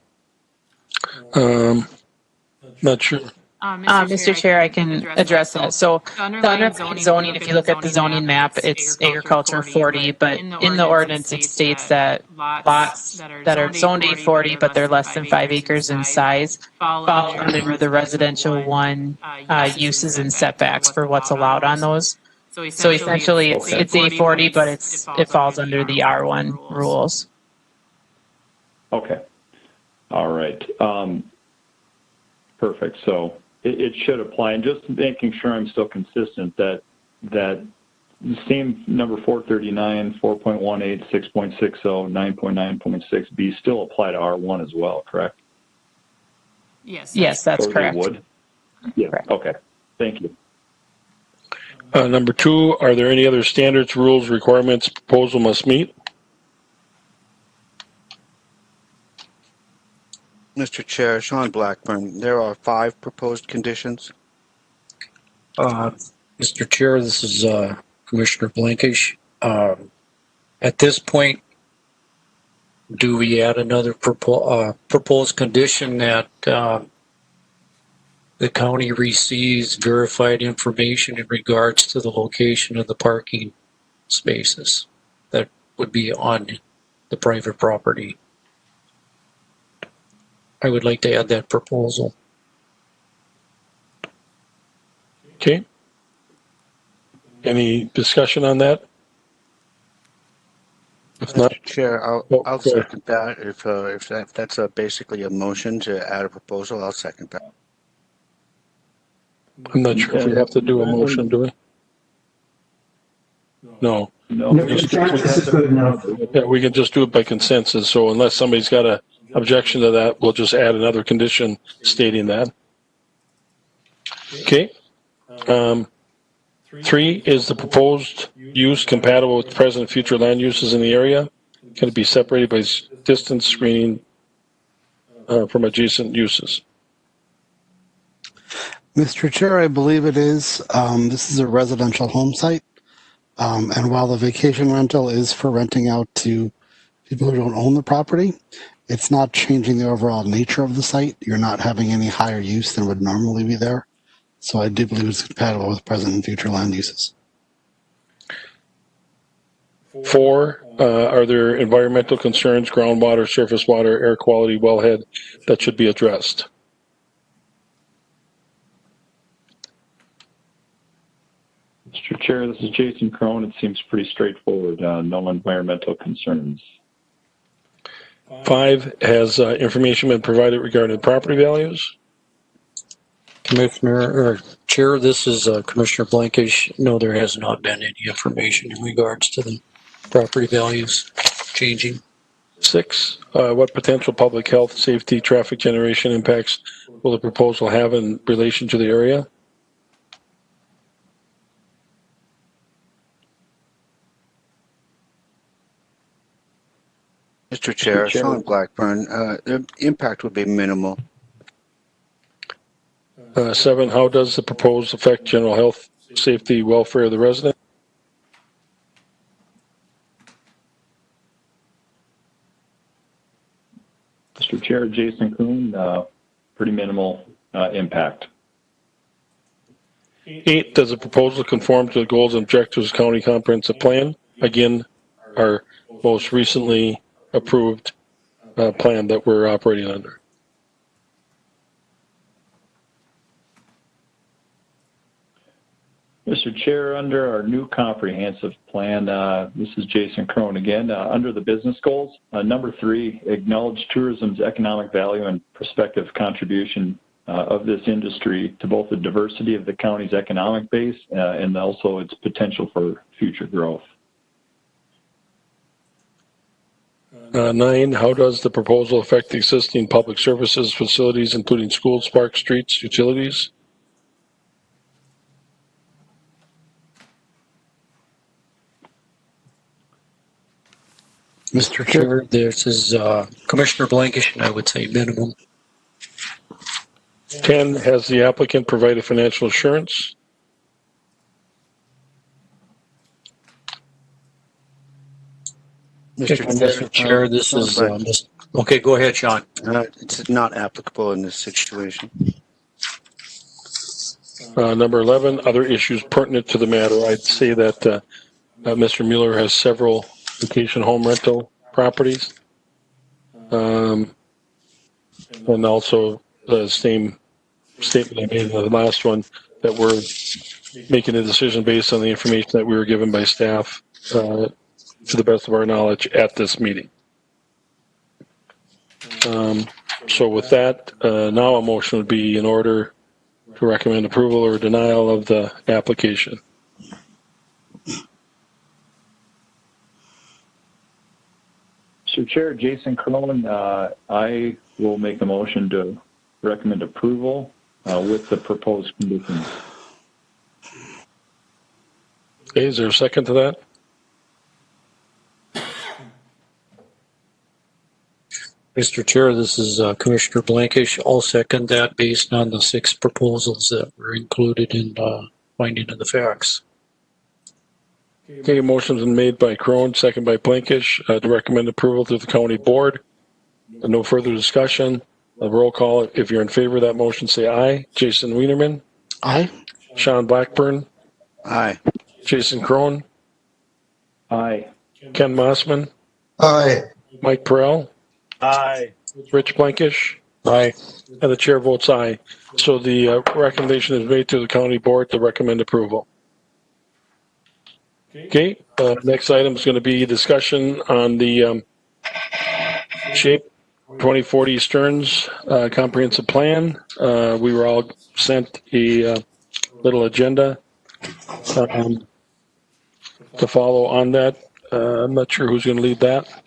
Not sure. Mr. Chair, I can address that. So the underlying zoning, if you look at the zoning map, it's agriculture 40, but in the ordinance it states that lots that are zoned A40, but they're less than 5 acres in size, fall under the residential 1 uses and setbacks for what's allowed on those. So essentially it's A40, but it falls under the R1 rules. Okay. All right. Perfect. So it should apply. And just making sure I'm still consistent that The same number 439, 4.18, 6.60, 9.9.6B still apply to R1 as well, correct? Yes, that's Or correct. they would? Yeah, Correct. okay. Thank you. Number 2, are there any other standards, rules, requirements proposal must meet? Mr. Chair, Sean Blackburn, there are 5 proposed conditions. Mr. Chair, this is Commissioner Blankish. At this point, do we add another proposed condition that the county receives verified information in regards to the location of the parking spaces that would be on the private property? I would like to add that proposal. Okay. Any discussion on that? If not, Mr. Chair, I'll go ahead. second that. If that's basically a motion to add a proposal, I'll second that. I'm not sure if we have to do a motion, do we? No. No, No, consensus is good enough. Yeah, we can just do it by consensus. So unless somebody's got an objection to that, we'll just add another condition stating that. Okay. 3, is the proposed use compatible with present and future land uses in the area? Can it be separated by distance screening from adjacent uses? Mr. Chair, I believe it is. This is a residential home site. And while the vacation rental is for renting out to people who don't own the property, it's not changing the overall nature of the site. You're not having any higher use than would normally be there. So I do believe it's compatible with present and future land uses. 4, are there environmental concerns, groundwater, surface water, air quality, wellhead that should be addressed? Mr. Chair, this is Jason Crone. It seems pretty straightforward. No environmental concerns. 5, has information been provided regarding property values? Chair, this is Commissioner Blankish. No, there has not been any information in regards to the property values changing. 6, what potential public health, safety, traffic generation impacts will the proposal have in relation to the area? Mr. Chair, Sean Blackburn, the impact would be minimal. 7, how does the proposed affect general health, safety, welfare of the resident? Mr. Chair, Jason Kuhn, pretty minimal impact. 8, does the proposal conform to the goals and objectives of the county comprehensive plan? Again, our most recently approved plan that we're operating under. Mr. Chair, under our new comprehensive plan, this is Jason Crone again, under the business goals, number 3, acknowledge tourism's economic value and prospective contribution of this industry to both the diversity of the county's economic base and also its potential for future growth. 9, how does the proposal affect the existing public services facilities, including schools, parks, streets, utilities? Mr. Chair, this is Commissioner Blankish, and I would say minimum. 10, has the applicant provided financial assurance? Mr. Chair, this is okay. Go ahead, Sean. It's not applicable in this situation. Number 11, other issues pertinent to the matter. I'd say that Mr. Mueller has several vacation home rental properties. And also the same statement I made in the last one, that we're making a decision based on the information that we were given by staff to the best of our knowledge at this meeting. So with that, now a motion would be in order to recommend approval or denial of the application. Mr. Chair, Jason Crone, I will make the motion to recommend approval with the proposed conditions. Okay, is there a second to that? Mr. Chair, this is Commissioner Blankish. I'll second that based on the 6 proposals that were included in finding of the facts. Okay, motion's been made by Crone, second by Blankish, to recommend approval to the county board. No further discussion. A roll call. If you're in favor of that motion, say aye. Jason Wienerman. Aye. Sean Blackburn. Aye. Jason Crone. Aye. Ken Mossman. Aye. Mike Perrell. Aye. Rich Blankish. Aye. And the chair votes aye. So the recommendation is made to the county board to recommend approval. Okay, next item is going to be discussion on the SHAPE 2040 Stearns comprehensive plan. We were all sent a little agenda to follow on that. I'm not sure who's going to lead that.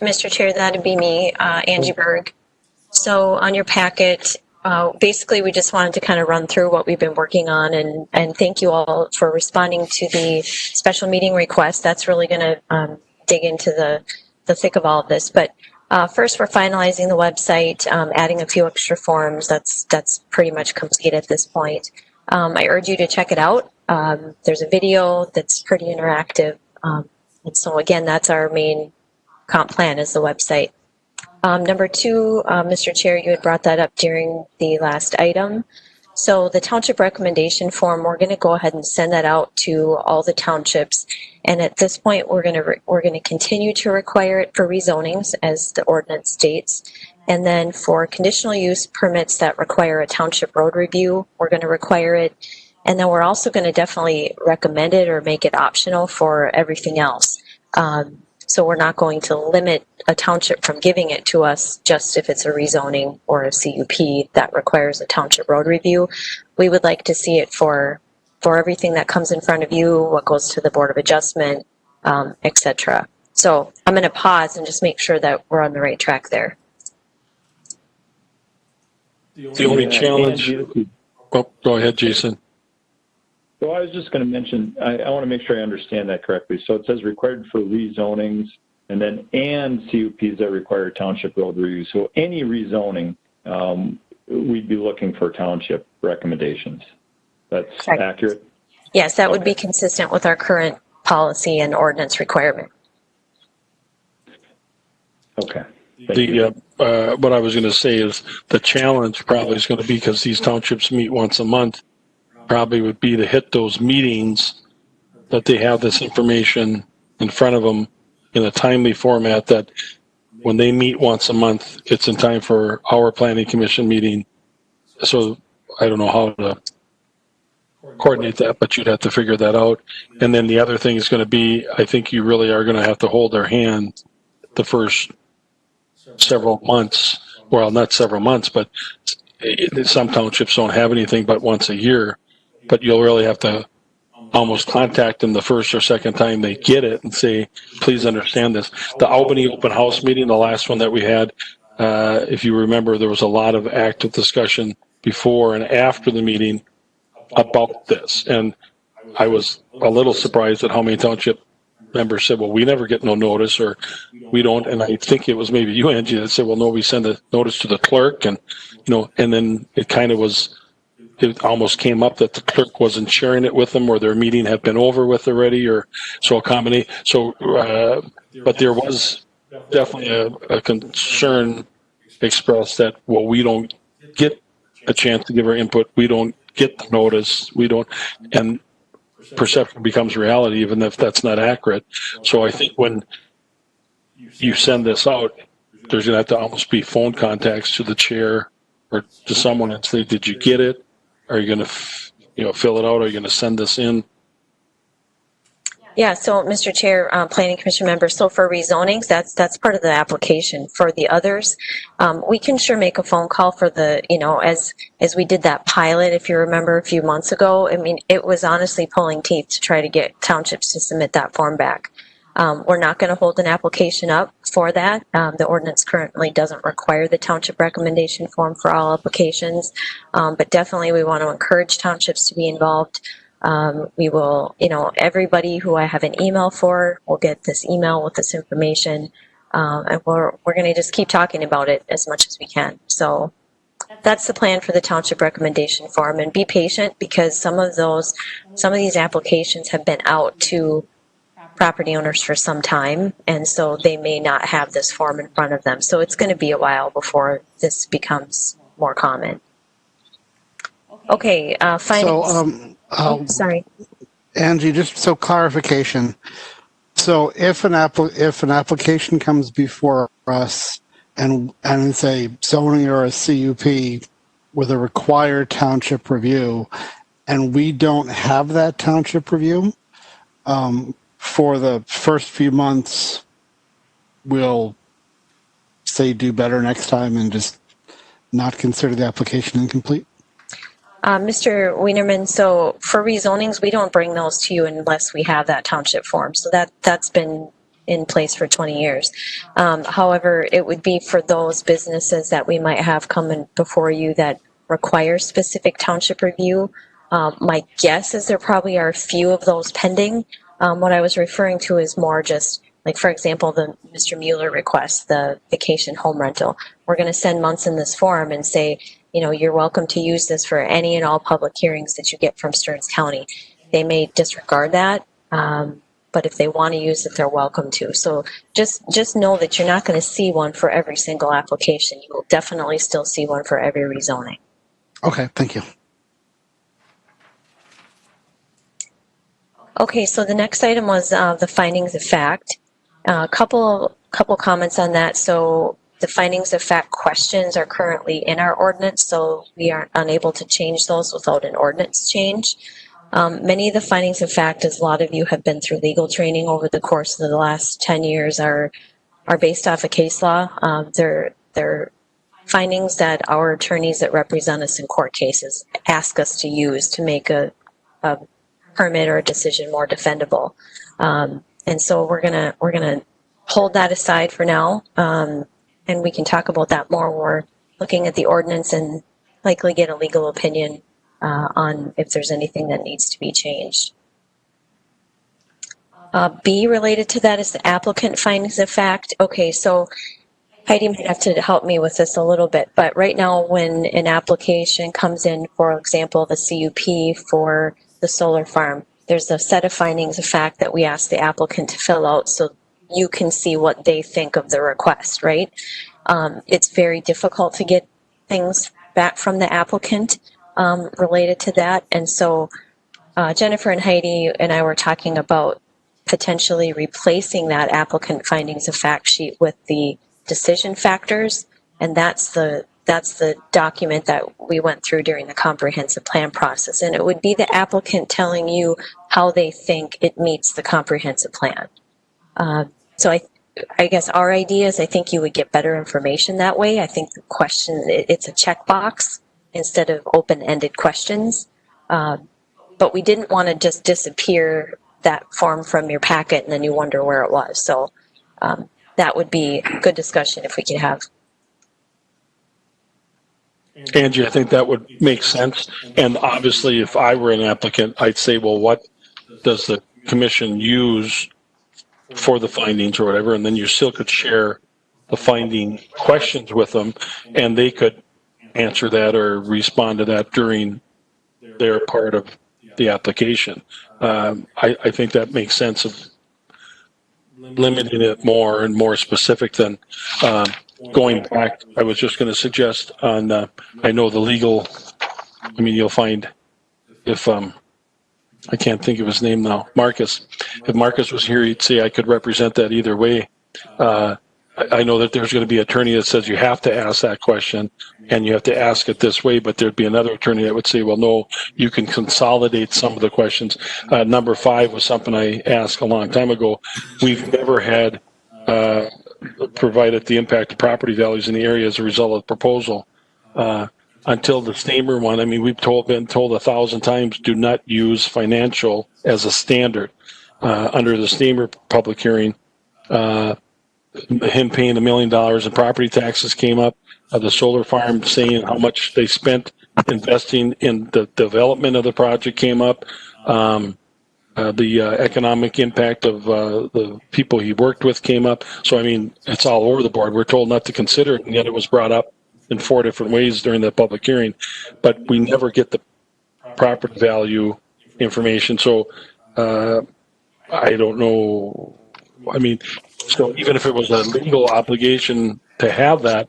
Mr. Chair, that'd be me, Angie Berg. So on your packet, basically we just wanted to kind of run through what we've been working on, and thank you all for responding to the special meeting request. That's really going to dig into the thick of all of this. But first, we're finalizing the website, adding a few extra forms. That's pretty much complete at this point. I urge you to check it out. There's a video that's pretty interactive. And so again, that's our main comp plan is the website. Number 2, Mr. Chair, you had brought that up during the last item. So the township recommendation form, we're going to go ahead and send that out to all the townships. And at this point, we're going to continue to require it for rezonings, as the ordinance states. And then for conditional use permits that require a township road review, we're going to require it. And then we're also going to definitely recommend it or make it optional for everything else. So we're not going to limit a township from giving it to us just if it's a rezoning or a CUP that requires a township road review. We would like to see it for everything that comes in front of you, what goes to the Board of Adjustment, etc. So I'm going to pause and just make sure that we're on the right track there. The only challenge. Oh, go ahead, Jason. So I was just going to mention, I want to make sure I understand that correctly. So it says required for rezonings and CUPs that require township road review. So any rezoning, we'd be looking for township recommendations. That's correct. Accurate? Yes, that would be consistent with our current policy and ordinance requirement. Okay. What I was going to say is the challenge probably is going to be, because these townships meet once a month, probably would be to hit those meetings that they have this information in front of them in a timely format, that when they meet once a month, it's in time for our planning commission meeting. So I don't know how to coordinate that, but you'd have to figure that out. And then the other thing is going to be, I think you really are going to have to hold their hand the first several months. Well, not several months, but some townships don't have anything but once a year. But you'll really have to almost contact them the first or second time they get it and say, please understand this. The Albany open house meeting, the last one that we had, if you remember, there was a lot of active discussion before and after the meeting about this. And I was a little surprised at how many township members said, well, we never get no notice, or we don't. And I think it was maybe you, Angie, that said, well, no, we send a notice to the clerk. And, and then it kind of was, it almost came up that the clerk wasn't sharing it with them, or their meeting had been over with already, or so accommodate. So, but there was definitely a concern expressed that, well, we don't get a chance to give our input. We don't get the notice. We don't, and perception becomes reality, even if that's not accurate. So I think when you send this out, there's going to have to almost be phone contacts to the chair or to someone and say, did you get it? Are you going to, fill it out? Are you going to send this in? Yeah, so Mr. Chair, Planning Commission members, so for rezonings, that's part of the application. For the others, we can sure make a phone call for the, as we did that pilot, if you remember a few months ago. I mean, it was honestly pulling teeth to try to get townships to submit that form back. We're not going to hold an application up for that. The ordinance currently doesn't require the township recommendation form for all applications, but definitely we want to encourage townships to be involved. We will, everybody who I have an email for will get this email with this information, and we're going to just keep talking about it as much as we can. So that's the plan for the township recommendation form, and be patient because some of these applications have been out to property owners for some time, and so they may not have this form in front of them. So it's going to be a while before this becomes more common. Okay, findings. Sorry. Angie, just so clarification. So if an application comes before us and it's a zoning or a CUP with a required township review, and we don't have that township review, for the first few months, we'll say do better next time and just not consider the application incomplete? Mr. Wienerman, so for rezonings, we don't bring those to you unless we have that township form. So that's been in place for 20 years. However, it would be for those businesses that we might have coming before you that require specific township review. My guess is there probably are a few of those pending. What I was referring to is more just like, for example, the Mr. Mueller request, the vacation home rental. We're going to send Munson this form and say, you're welcome to use this for any and all public hearings that you get from Stearns County. They may disregard that, but if they want to use it, they're welcome to. So just know that you're not going to see one for every single application. You will definitely still see one for every rezoning. Okay, thank you. Okay, so the next item was the findings of fact. A couple comments on that. So the findings of fact questions are currently in our ordinance, so we are unable to change those without an ordinance change. Many of the findings of fact, as a lot of you have been through legal training over the course of the last 10 years, are based off of case law. They're findings that our attorneys that represent us in court cases ask us to use to make a permit or a decision more defendable. And so we're gonna hold that aside for now. And we can talk about that more when we're looking at the ordinance and likely get a legal opinion on if there's anything that needs to be changed. B, related to that, is the applicant findings of fact. Okay, so Heidi might have to help me with this a little bit, but right now when an application comes in, for example, the CUP for the solar farm, there's a set of findings of fact that we ask the applicant to fill out so you can see what they think of the request, right? It's very difficult to get things back from the applicant related to that. And so Jennifer and Heidi and I were talking about potentially replacing that applicant findings of fact sheet with the decision factors. And that's the document that we went through during the comprehensive plan process. And it would be the applicant telling you how they think it meets the comprehensive plan. So I guess our idea is I think you would get better information that way. I think the question, it's a checkbox instead of open-ended questions. But we didn't want to just disappear that form from your packet and then you wonder where it was. So that would be a good discussion if we could have. Angie, I think that would make sense. And obviously, if I were an applicant, I'd say, well, what does the commission use for the findings or whatever? And then you still could share the finding questions with them, and they could answer that or respond to that during their part of the application. I think that makes sense of limiting it more and more specific than going back. I was just going to suggest on, I know the legal, I mean, you'll find if, I can't think of his name now, Marcus. If Marcus was here, he'd say I could represent that either way. I know that there's going to be an attorney that says you have to ask that question and you have to ask it this way, but there'd be another attorney that would say, well, no, you can consolidate some of the questions. Number 5 was something I asked a long time ago. We've never had provided the impact of property values in the area as a result of the proposal. Until the Stamer one, I mean, we've been told 1,000 times, do not use financial as a standard. under the steamer public hearing. Him paying $1 million in property taxes came up. The solar farm saying how much they spent investing in the development of the project came up. The economic impact of the people he worked with came up. So, I mean, it's all over the board. We're told not to consider it, and yet it was brought up in 4 different ways during the public hearing. But we never get the property value information. So, I don't know. I mean, so even if it was a legal obligation to have that,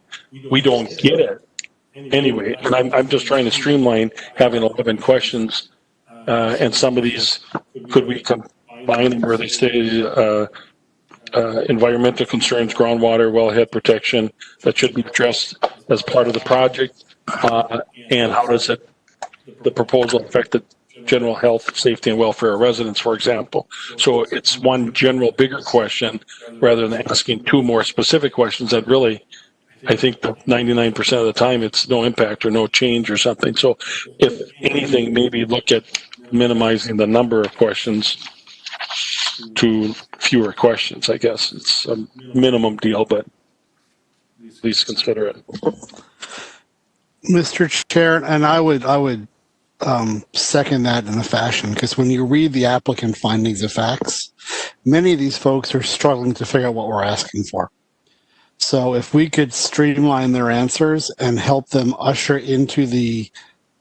we don't get it anyway. And I'm just trying to streamline having 11 questions. And some of these, could we combine them where they say environmental concerns, groundwater, wellhead protection that should be addressed as part of the project? And how does the proposal affect the general health, safety, and welfare of residents, for example? So it's one general, bigger question rather than asking 2 more specific questions that really, I think 99% of the time it's no impact or no change or something. So if anything, maybe look at minimizing the number of questions to fewer questions, I guess. It's a minimum deal, but at least consider it. Mr. Chair, and I would second that in a fashion, because when you read the applicant findings of facts, many of these folks are struggling to figure out what we're asking for. So if we could streamline their answers and help them usher into the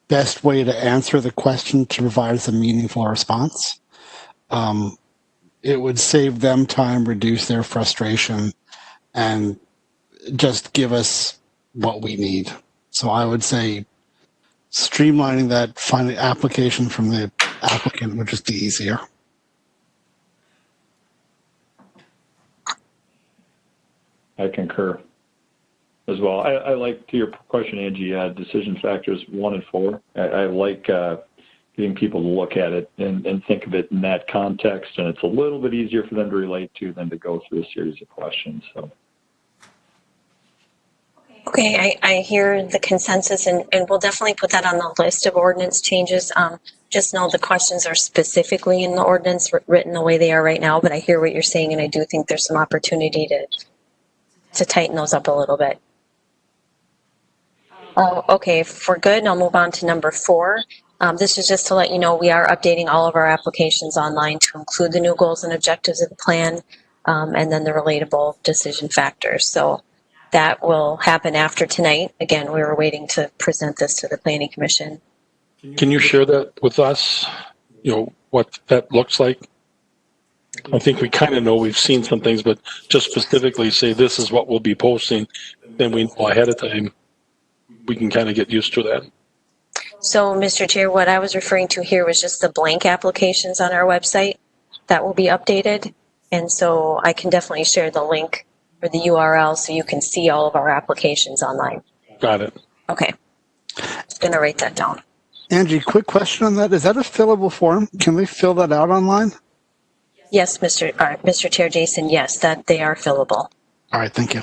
best way to answer the question to provide us a meaningful response, it would save them time, reduce their frustration, and just give us what we need. So I would say streamlining that final application from the applicant would just be easier. I concur as well. I like, to your question, Angie, decision factors 1 and 4. I like getting people to look at it and think of it in that context, and it's a little bit easier for them to relate to than to go through a series of questions. So. Okay, I hear the consensus, and we'll definitely put that on the list of ordinance changes. Just know the questions are specifically in the ordinance written the way they are right now, but I hear what you're saying, and I do think there's some opportunity to tighten those up a little bit. Okay, if we're good, I'll move on to number 4. This is just to let you know we are updating all of our applications online to include the new goals and objectives of the plan, and then the relatable decision factors. So that will happen after tonight. Again, we were waiting to present this to the Planning Commission. Can you share that with us? You know, what that looks like? I think we kind of know, we've seen some things, but just specifically say this is what we'll be posting, then we know ahead of time. We can kind of get used to that. So, Mr. Chair, what I was referring to here was just the blank applications on our website that will be updated. And so I can definitely share the link or the URL so you can see all of our applications online. Got it. Okay. Just going to write that down. Angie, quick question on that. Is that a fillable form? Can we fill that out online? Yes, Mr. Chair Jason, yes, that they are fillable. All right, thank you.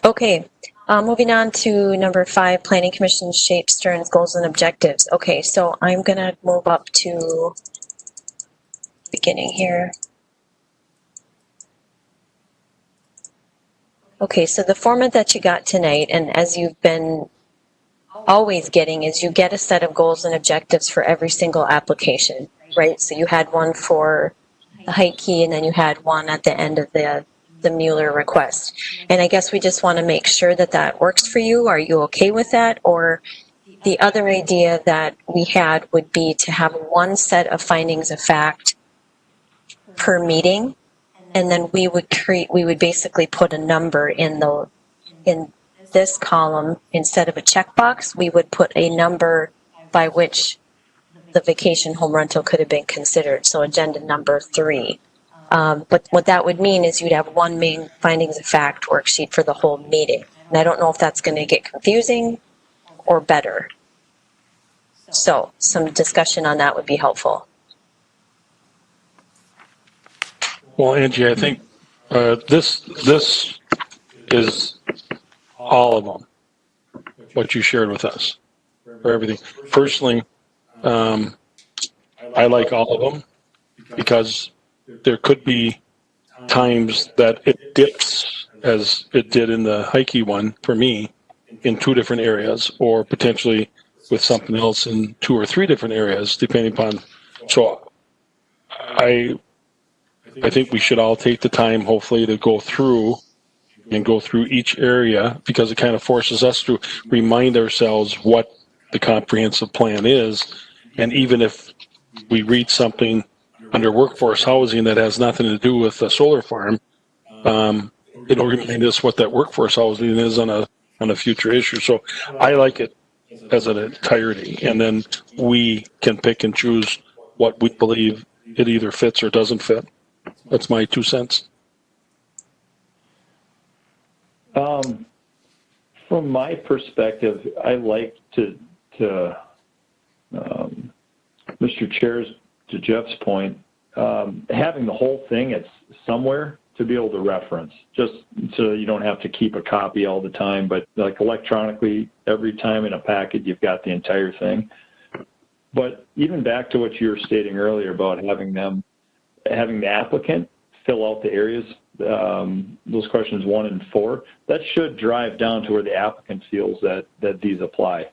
Okay, moving on to number 5, Planning Commission shape Stern's goals and objectives. Okay, so I'm going to move up to beginning here. Okay, so the format that you got tonight, and as you've been always getting, is you get a set of goals and objectives for every single application, right? So you had one for the height key, and then you had one at the end of the Mueller request. And I guess we just want to make sure that that works for you. Are you okay with that? Or the other idea that we had would be to have one set of findings of fact per meeting, and then we would basically put a number in this column. Instead of a checkbox, we would put a number by which the vacation home rental could have been considered. So agenda number 3. But what that would mean is you'd have one main findings of fact worksheet for the whole meeting. And I don't know if that's going to get confusing or better. So some discussion on that would be helpful. Well, Angie, I think this is all of them, what you shared with us for everything. Personally, I like all of them because there could be times that it dips, as it did in the Heike one for me, in 2 different areas, or potentially with something else in 2 or 3 different areas, depending upon. So I think we should all take the time, hopefully, to go through each area, because it kind of forces us to remind ourselves what the comprehensive plan is. And even if we read something under workforce housing that has nothing to do with the solar farm, it'll remind us what that workforce housing is on a future issue. So I like it as an entirety, and then we can pick and choose what we believe it either fits or doesn't fit. That's my 2 cents. From my perspective, I like to Mr. Chair's, to Jeff's point, having the whole thing it's somewhere to be able to reference, just so you don't have to keep a copy all the time, but like electronically, every time in a packet, you've got the entire thing. But even back to what you were stating earlier about having the applicant fill out the areas, those questions 1 and 4, that should drive down to where the applicant feels that these apply.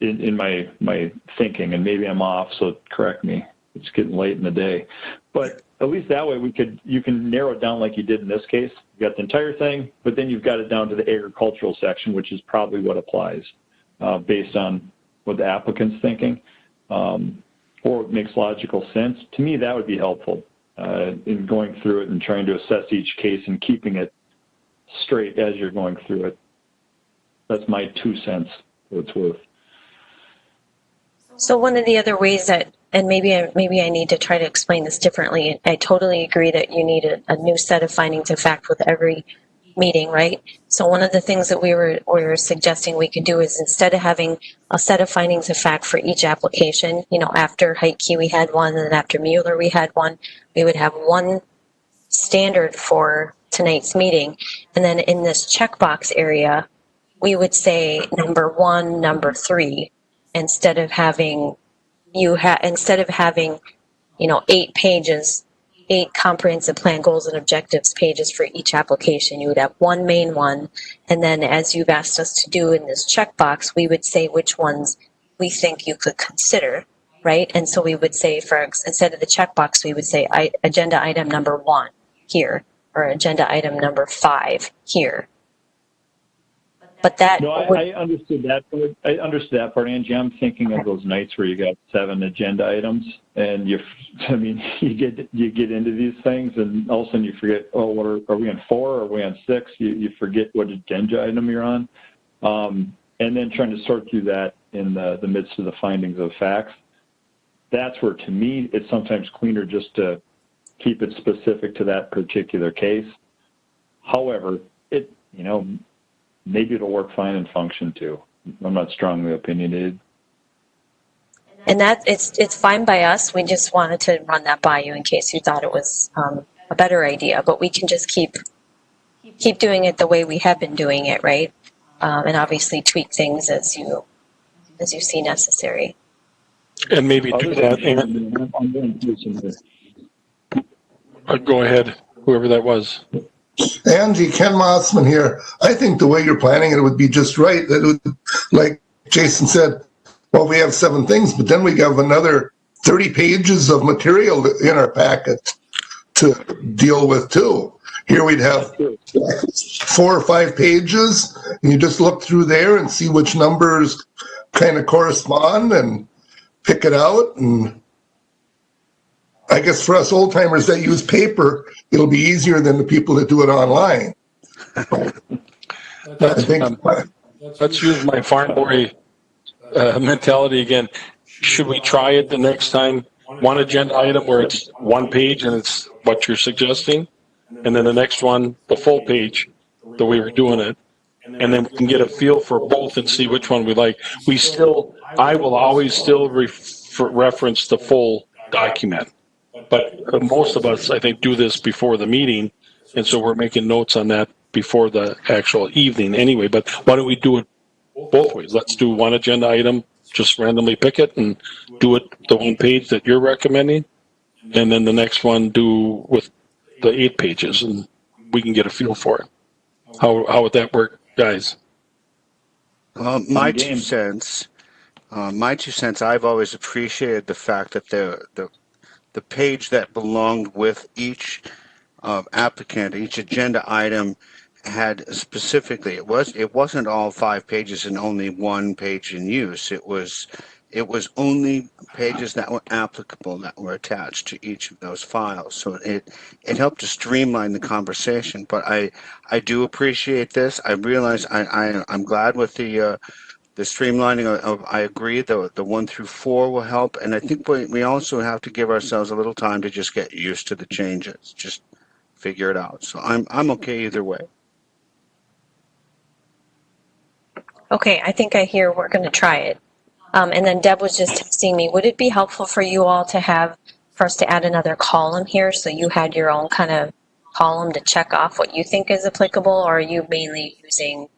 In my thinking, and maybe I'm off, so correct me. It's getting late in the day, but at least that way you can narrow it down like you did in this case. You got the entire thing, but then you've got it down to the agricultural section, which is probably what applies based on what the applicant's thinking, or it makes logical sense. To me, that would be helpful in going through it and trying to assess each case and keeping it straight as you're going through it. That's my 2 cents, what it's worth. So one of the other ways that, and maybe I need to try to explain this differently, I totally agree that you need a new set of findings of fact with every meeting, right? So one of the things that we were suggesting we could do is, instead of having a set of findings of fact for each application, after Heike we had one, and then after Mueller we had one, we would have one standard for tonight's meeting. And then in this checkbox area, we would say number 1, number 3, instead of having 8 pages, 8 comprehensive plan goals and objectives pages for each application. You would have one main one, and then, as you've asked us to do in this checkbox, we would say which ones we think you could consider, right? And so we would say, instead of the checkbox, we would say agenda item number 1 here, or agenda item number 5 here. But that I understood that. I understood that part, Angie. I'm thinking of those nights where you got 7 agenda items, and you get into these things, and all of a sudden you forget. Oh, are we on 4? Or are we on 6? You forget what agenda item you're on, and then trying to sort through that in the midst of the findings of facts. That's where, to me, it's sometimes cleaner just to keep it specific to that particular case. However, maybe it'll work fine and function too. I'm not strongly opinionated. And that it's fine by us. We just wanted to run that by you in case you thought it was a better idea. But we can just keep doing it the way we have been doing it, right? And obviously tweak things as you see necessary. And maybe do that. Go ahead, whoever that was. Angie, Ken Mossman here. I think the way you're planning it would be just right. That it would, like Jason said, well, we have 7 things, but then we have another 30 pages of material in our packet to deal with too. Here we'd have 4 or 5 pages, and you just look through there and see which numbers kind of correspond and pick it out. And I guess for us old timers that use paper, it'll be easier than the people that do it online. Let's use my farm boy mentality again. Should we try it the next time? One agenda item where it's 1 page and it's what you're suggesting, and then the next one, the full page, the way we're doing it, and then we can get a feel for both and see which one we like. I will always still reference the full document. But most of us, I think, do this before the meeting, and so we're making notes on that before the actual evening anyway. But why don't we do it both ways? Let's do one agenda item just randomly pick it and do it the one page that you're recommending, and then the next one do with the 8 pages, and we can get a feel for it. How would that work, guys? Well, my 2 cents. I've always appreciated the fact that the page that belonged with each applicant, each agenda item, had specifically it wasn't all 5 pages and only 1 page in use. It was only pages that were applicable that were attached to each of those files. So it helped to streamline the conversation. But I do appreciate this. I realize I'm glad with the streamlining of I agree, the 1 through 4 will help. And I think we also have to give ourselves a little time to just get used to the changes, just figure it out. So I'm okay either way. Okay, I think I hear we're going to try it. And then Deb was just texting me, would it be helpful for you all for us to add another column here so you had your own kind of column to check off what you think is applicable, or are you mainly using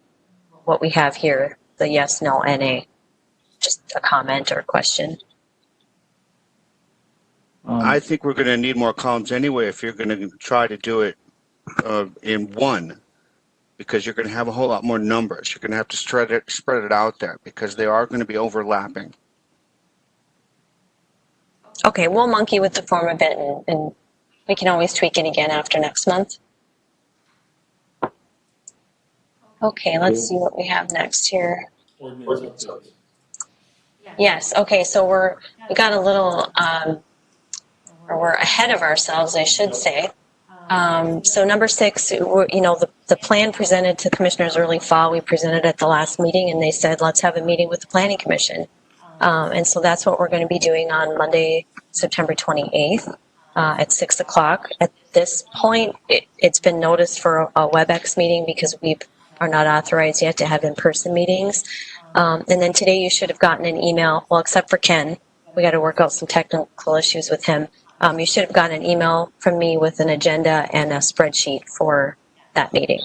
what we have here, the yes, no, NA? Just a comment or a question. I think we're going to need more columns anyway if you're going to try to do it in one, because you're going to have a whole lot more numbers. You're going to have to spread it out there because they are going to be overlapping. Okay, we'll monkey with the form a bit, and we can always tweak it again after next month. Okay, let's see what we have next here. Yes, okay, so we got a little, or we're ahead of ourselves, I should say. So number 6, the plan presented to commissioners early fall, we presented at the last meeting, and they said, let's have a meeting with the Planning Commission. And so that's what we're going to be doing on Monday, September 28th at 6 o'clock. At this point, it's been noticed for a WebEx meeting because we are not authorized yet to have in-person meetings. And then today you should have gotten an email, well, except for Ken. We got to work out some technical issues with him. You should have gotten an email from me with an agenda and a spreadsheet for that meeting.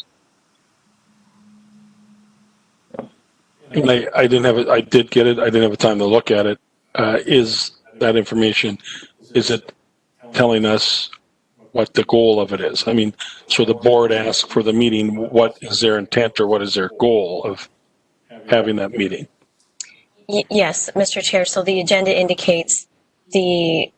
And I did get it. I didn't have time to look at it. Is that information, is it telling us what the goal of it is? I mean, so the board asked for the meeting, what is their intent or what is their goal of having that meeting? Yes, Mr. Chair. So the agenda indicates the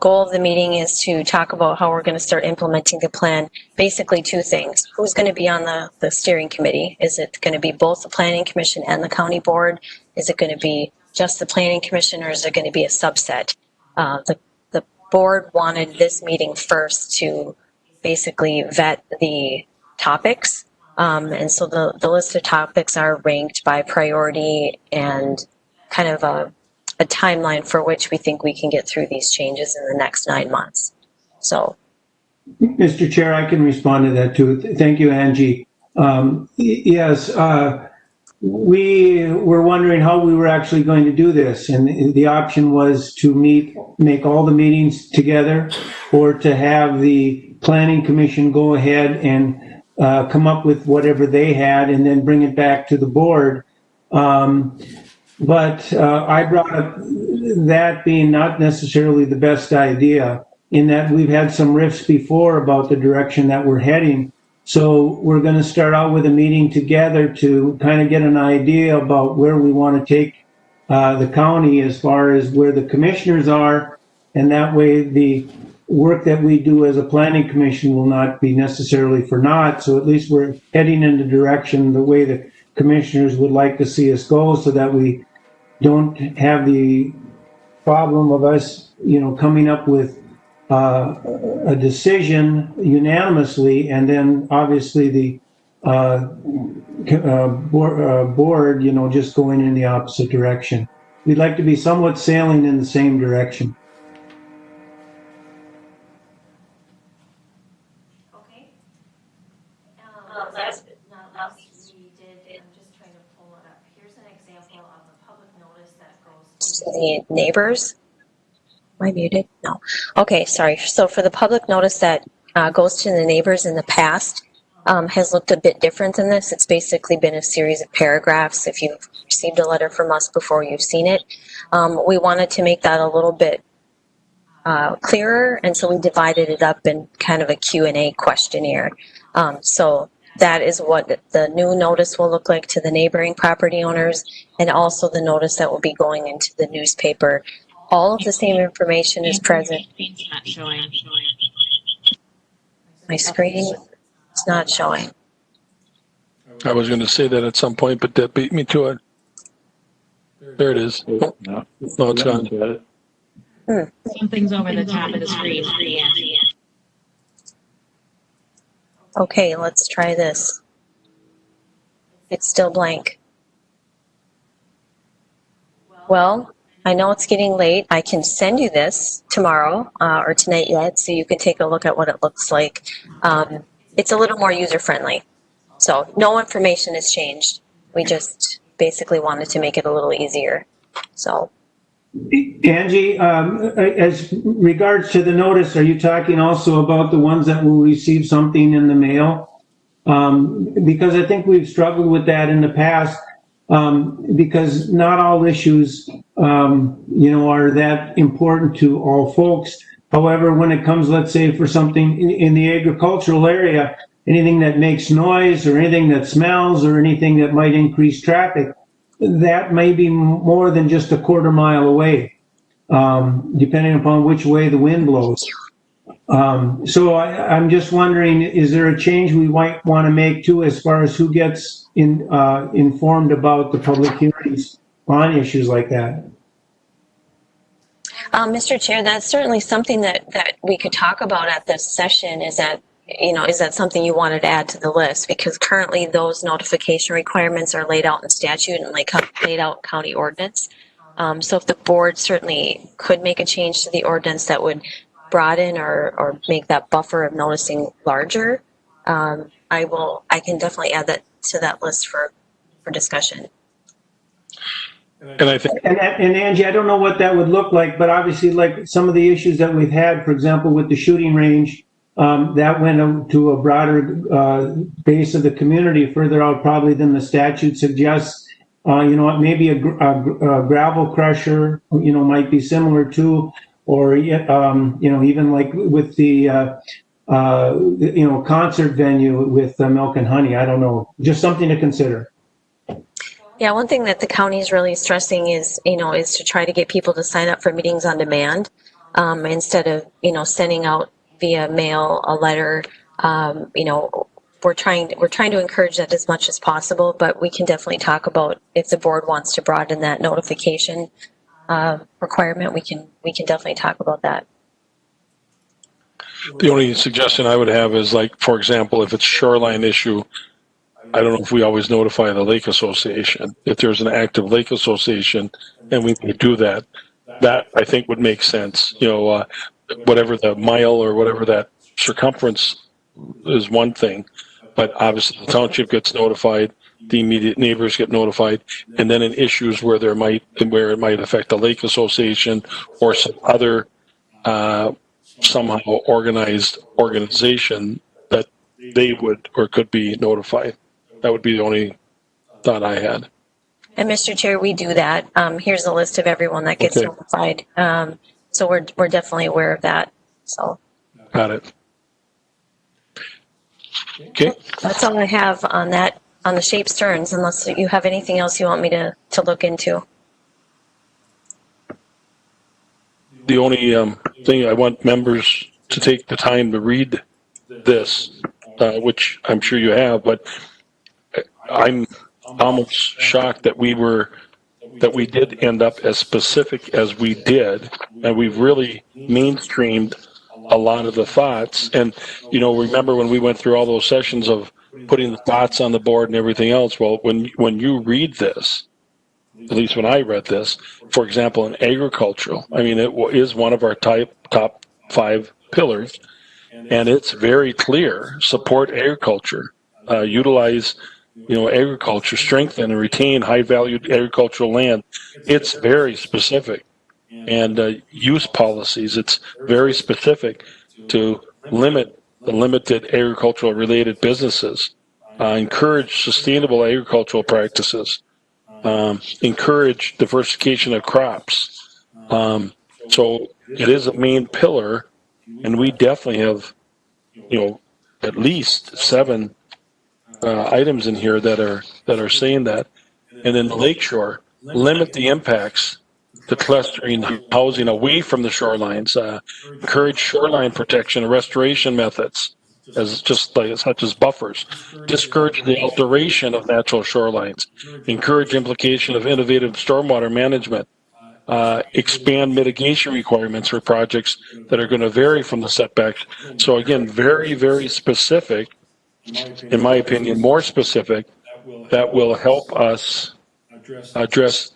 goal of the meeting is to talk about how we're going to start implementing the plan. Basically 2 things. Who's going to be on the steering committee? Is it going to be both the Planning Commission and the County Board? Is it going to be just the Planning Commission, or is it going to be a subset? The board wanted this meeting first to basically vet the topics. And so the list of topics are ranked by priority and kind of a timeline for which we think we can get through these changes in the next 9 months. So, Mr. Chair, I can respond to that too. Thank you, Angie. Yes, we were wondering how we were actually going to do this, and the option was to make all the meetings together, or to have the Planning Commission go ahead and come up with whatever they had and then bring it back to the board. But I brought up that being not necessarily the best idea, in that we've had some riffs before about the direction that we're heading. So we're going to start out with a meeting together to kind of get an idea about where we want to take the county as far as where the commissioners are. And that way the work that we do as a planning commission will not be necessarily for naught. So at least we're heading in the direction the way the commissioners would like to see us go, so that we don't have the problem of us, coming up with a decision unanimously, and then obviously the board, just going in the opposite direction. We'd like to be somewhat sailing in the same direction. okay. Last but not least, we did, I'm just trying to pull it up. Here's an example of a public notice that goes to the neighbors. Am I muted? No. Okay, sorry. So for the public notice that goes to the neighbors in the past, has looked a bit different than this. It's basically been a series of paragraphs. If you've received a letter from us before, you've seen it. We wanted to make that a little bit clearer, and so we divided it up in kind of a Q&A questionnaire. So that is what the new notice will look like to the neighboring property owners, and also the notice that will be going into the newspaper. All of the same information is present. It's not showing. My screen is not showing. I was going to say that at some point, but that beat me to it. There it is. Oh, no, it's gone. Something's over the top of the screen. Okay, let's try this. It's still blank. Well, I know it's getting late. I can send you this tomorrow or tonight yet, so you can take a look at what it looks like. It's a little more user-friendly. So no information has changed. We just basically wanted to make it a little easier. So. Angie, as regards to the notice, are you talking also about the ones that will receive something in the mail? Because I think we've struggled with that in the past, because not all issues, are that important to all folks. However, when it comes, let's say, for something in the agricultural area, anything that makes noise or anything that smells or anything that might increase traffic, that may be more than just a quarter mile away, depending upon which way the wind blows. So I'm just wondering, is there a change we might want to make too, as far as who gets informed about the public hearings on issues like that? Mr. Chair, that's certainly something that we could talk about at this session. Is that something you wanted to add to the list? Because currently those notification requirements are laid out in statute and laid out county ordinance. So if the board certainly could make a change to the ordinance that would broaden or make that buffer of noticing larger, I can definitely add that to that list for discussion. And I think, and Angie, I don't know what that would look like, but obviously, like some of the issues that we've had, for example, with the shooting range, that went to a broader base of the community, further out probably than the statute suggests. Maybe a gravel crusher, might be similar to, or even like with the concert venue with Milk and Honey. I don't know, just something to consider. Yeah, one thing that the county is really stressing is to try to get people to sign up for meetings on demand, instead of sending out via mail a letter. We're trying to encourage that as much as possible, but we can definitely talk about if the board wants to broaden that notification requirement. We can definitely talk about that. the only suggestion I would have is, like, for example, if it's shoreline issue, I don't know if we always notify the lake association. If there's an active lake association and we can do that, that I think would make sense. Whatever the mile or whatever that circumference is one thing, but obviously the township gets notified, the immediate neighbors get notified, and then in issues where it might affect the lake association or some other somehow organized organization, that they would or could be notified. That would be the only thought I had. And Mr. Chair, we do that. Here's a list of everyone that gets notified. So we're definitely aware of that. So. Got it. Okay. That's all I have on that, on the shape turns, unless you have anything else you want me to look into. The only thing I want members to take the time to read this, which I'm sure you have, but I'm almost shocked that we did end up as specific as we did, and we've really mainstreamed a lot of the thoughts. And remember when we went through all those sessions of putting the thoughts on the board and everything else? Well, when you read this, at least when I read this, for example, in agricultural, I mean, it is one of our top 5 pillars, and it's very clear: support agriculture, utilize agriculture, strengthen and retain high-valued agricultural land. It's very specific. And use policies, it's very specific to limit the limited agricultural related businesses, encourage sustainable agricultural practices, encourage diversification of crops. So it is a main pillar, and we definitely have, at least 7 items in here that are saying that. And then the lakeshore, limit the impacts to clustering housing away from the shorelines, encourage shoreline protection and restoration methods, such as buffers, discourage the alteration of natural shorelines, encourage implication of innovative stormwater management, expand mitigation requirements for projects that are going to vary from the setbacks. So again, very, very specific, in my opinion, more specific, that will help us address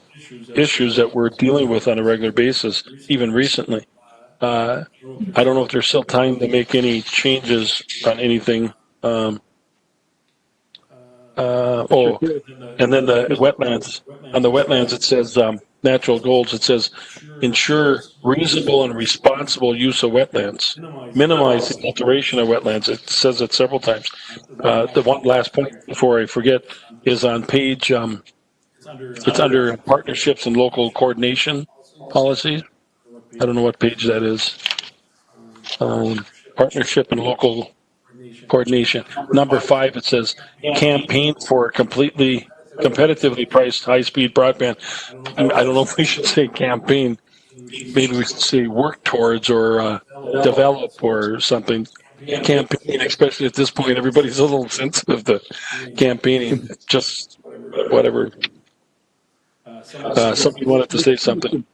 issues that we're dealing with on a regular basis, even recently. I don't know if there's still time to make any changes on anything. And then the wetlands. On the wetlands, it says natural goals. It says ensure reasonable and responsible use of wetlands, minimize the alteration of wetlands. It says it several times. The one last point before I forget is on page. It's under partnerships and local coordination policies. I don't know what page that is. Partnership and local coordination. Number 5, it says campaign for competitively priced high-speed broadband. I don't know if we should say campaign. Maybe we should say work towards or develop or something. Campaign, especially at this point, everybody's a little sensitive to campaigning. Just whatever. Somebody wanted to say something.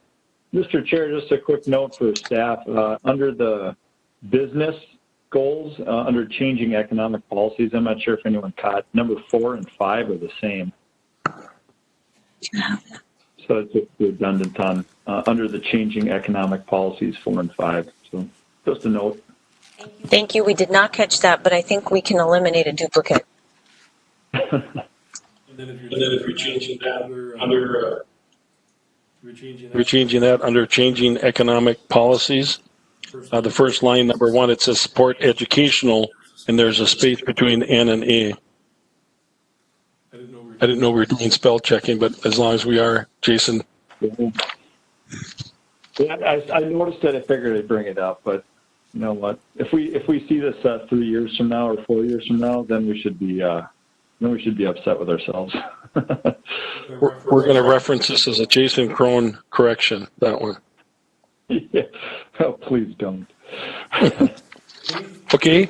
Mr. Chair, just a quick note for staff. Under the business goals, under changing economic policies, I'm not sure if anyone caught, number 4 and 5 are the same. So it's just redundant on under the changing economic policies 4 and 5. So just a note. Thank you. We did not catch that, but I think we can eliminate a duplicate. And then if you're changing that under we're changing that under changing economic policies, the first line, number 1, it says support educational, and there's a space between N and A. I didn't know we were doing spell checking, but as long as we are, Jason. Yeah, I noticed that. I figured I'd bring it up, but you know what? If we see this 3 years from now or 4 years from now, then we should be upset with ourselves. We're going to reference this as a Jason Crone correction, that one. Yeah. Oh, please don't. Okay.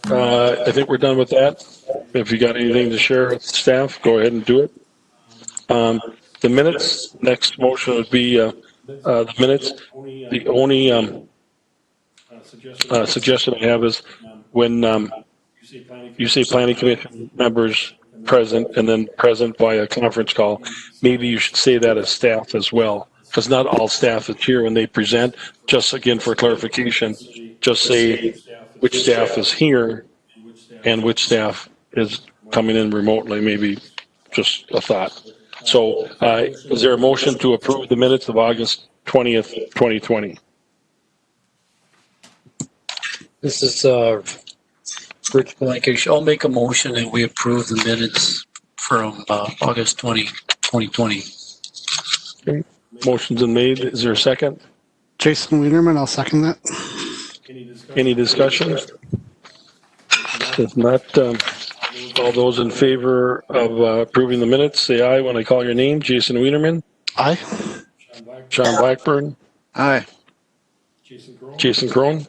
I think we're done with that. If you got anything to share with staff, go ahead and do it. The minutes, next motion would be the minutes. The only suggestion I have is when you say planning commission members present and then present via conference call, maybe you should say that as staff as well, because not all staff is here when they present. Just again for clarification, just say which staff is here and which staff is coming in remotely, maybe just a thought. So is there a motion to approve the minutes of August 20th, 2020? This is Rich Blankish. I'll make a motion that we approve the minutes from August 20, 2020. Okay. Motion's been made. Is there a second? Jason Wienerman, I'll second that. Any discussion? If not, all those in favor of approving the minutes, say aye when I call your name. Jason Wienerman. Aye. Sean Blackburn. Aye. Jason Crone.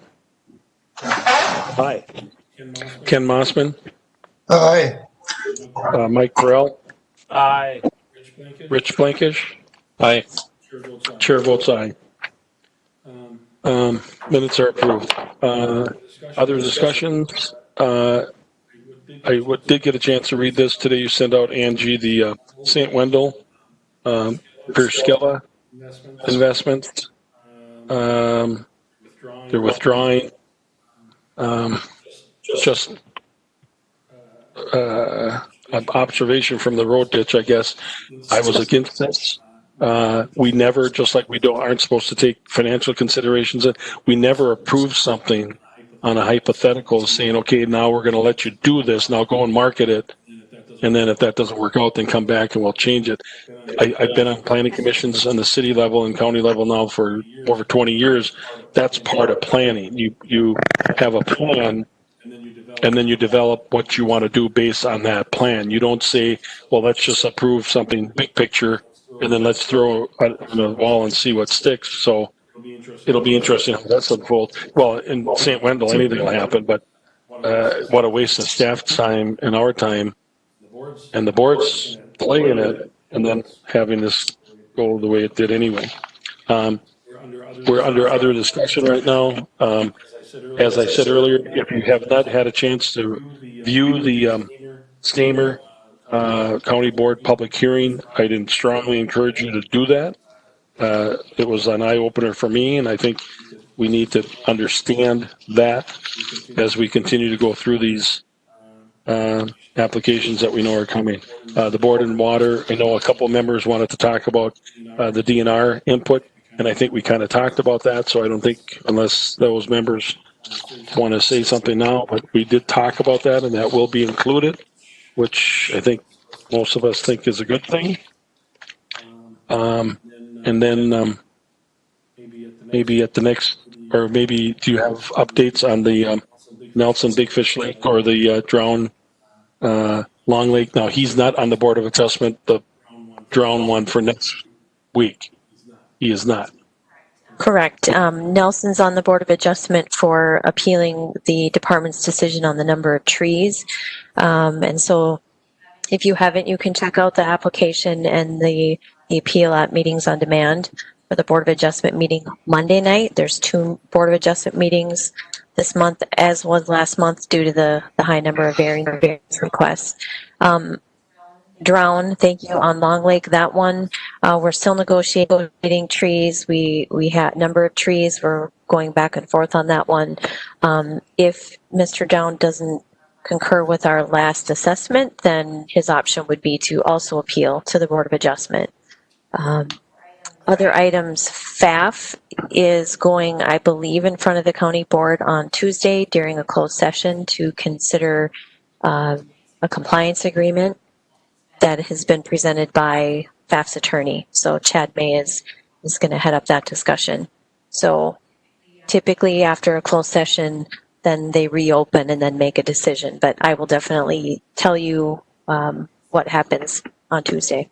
Aye. Ken Mossman. Aye. Mike Burrell. Aye. Rich Blankish. Aye. Chair votes aye. Minutes are approved. Other discussions? I did get a chance to read this today. You sent out Angie the St. Wendell Perskella investments. They're withdrawing. Just an observation from the road ditch, I guess. I was against this. We never, just like we aren't supposed to take financial considerations, we never approve something on a hypothetical saying, okay, now we're going to let you do this. Now go and market it. And then if that doesn't work out, then come back and we'll change it. I've been on planning commissions on the city level and county level now for over 20 years. That's part of planning. You have a plan, and then you develop what you want to do based on that plan. You don't say, well, let's just approve something big picture, and then let's throw it on the wall and see what sticks. So it'll be interesting how that's unfolds. Well, in St. Wendell, anything will happen, but what a waste of staff time and our time, and the board's playing it, and then having this go the way it did anyway. We're under other discussion right now. As I said earlier, if you have not had a chance to view the Stamer County Board public hearing, I'd strongly encourage you to do that. It was an eye-opener for me, and I think we need to understand that as we continue to go through these applications that we know are coming. The Board and Water, I know a couple members wanted to talk about the DNR input, and I think we kind of talked about that, so I don't think, unless those members want to say something now, but we did talk about that, and that will be included, which I think most of us think is a good thing. And then maybe at the next, or maybe do you have updates on the Nelson Big Fish Lake or the Drown Long Lake? Now, he's not on the Board of Adjustment, the Drown one for next week. He is not. Correct. Nelson's on the Board of Adjustment for appealing the department's decision on the number of trees. And so if you haven't, you can check out the application and the appeal at Meetings on Demand for the Board of Adjustment meeting Monday night. There's 2 Board of Adjustment meetings this month, as was last month, due to the high number of variance requests. Drown, thank you, on Long Lake, that one, we're still negotiating trees. We had a number of trees. We're going back and forth on that one. If Mr. Drown doesn't concur with our last assessment, then his option would be to also appeal to the Board of Adjustment. Other items, FAF is going, I believe, in front of the county board on Tuesday during a closed session to consider a compliance agreement that has been presented by FAF's attorney. So Chad May is going to head up that discussion. So typically after a closed session, then they reopen and then make a decision. But I will definitely tell you what happens on Tuesday.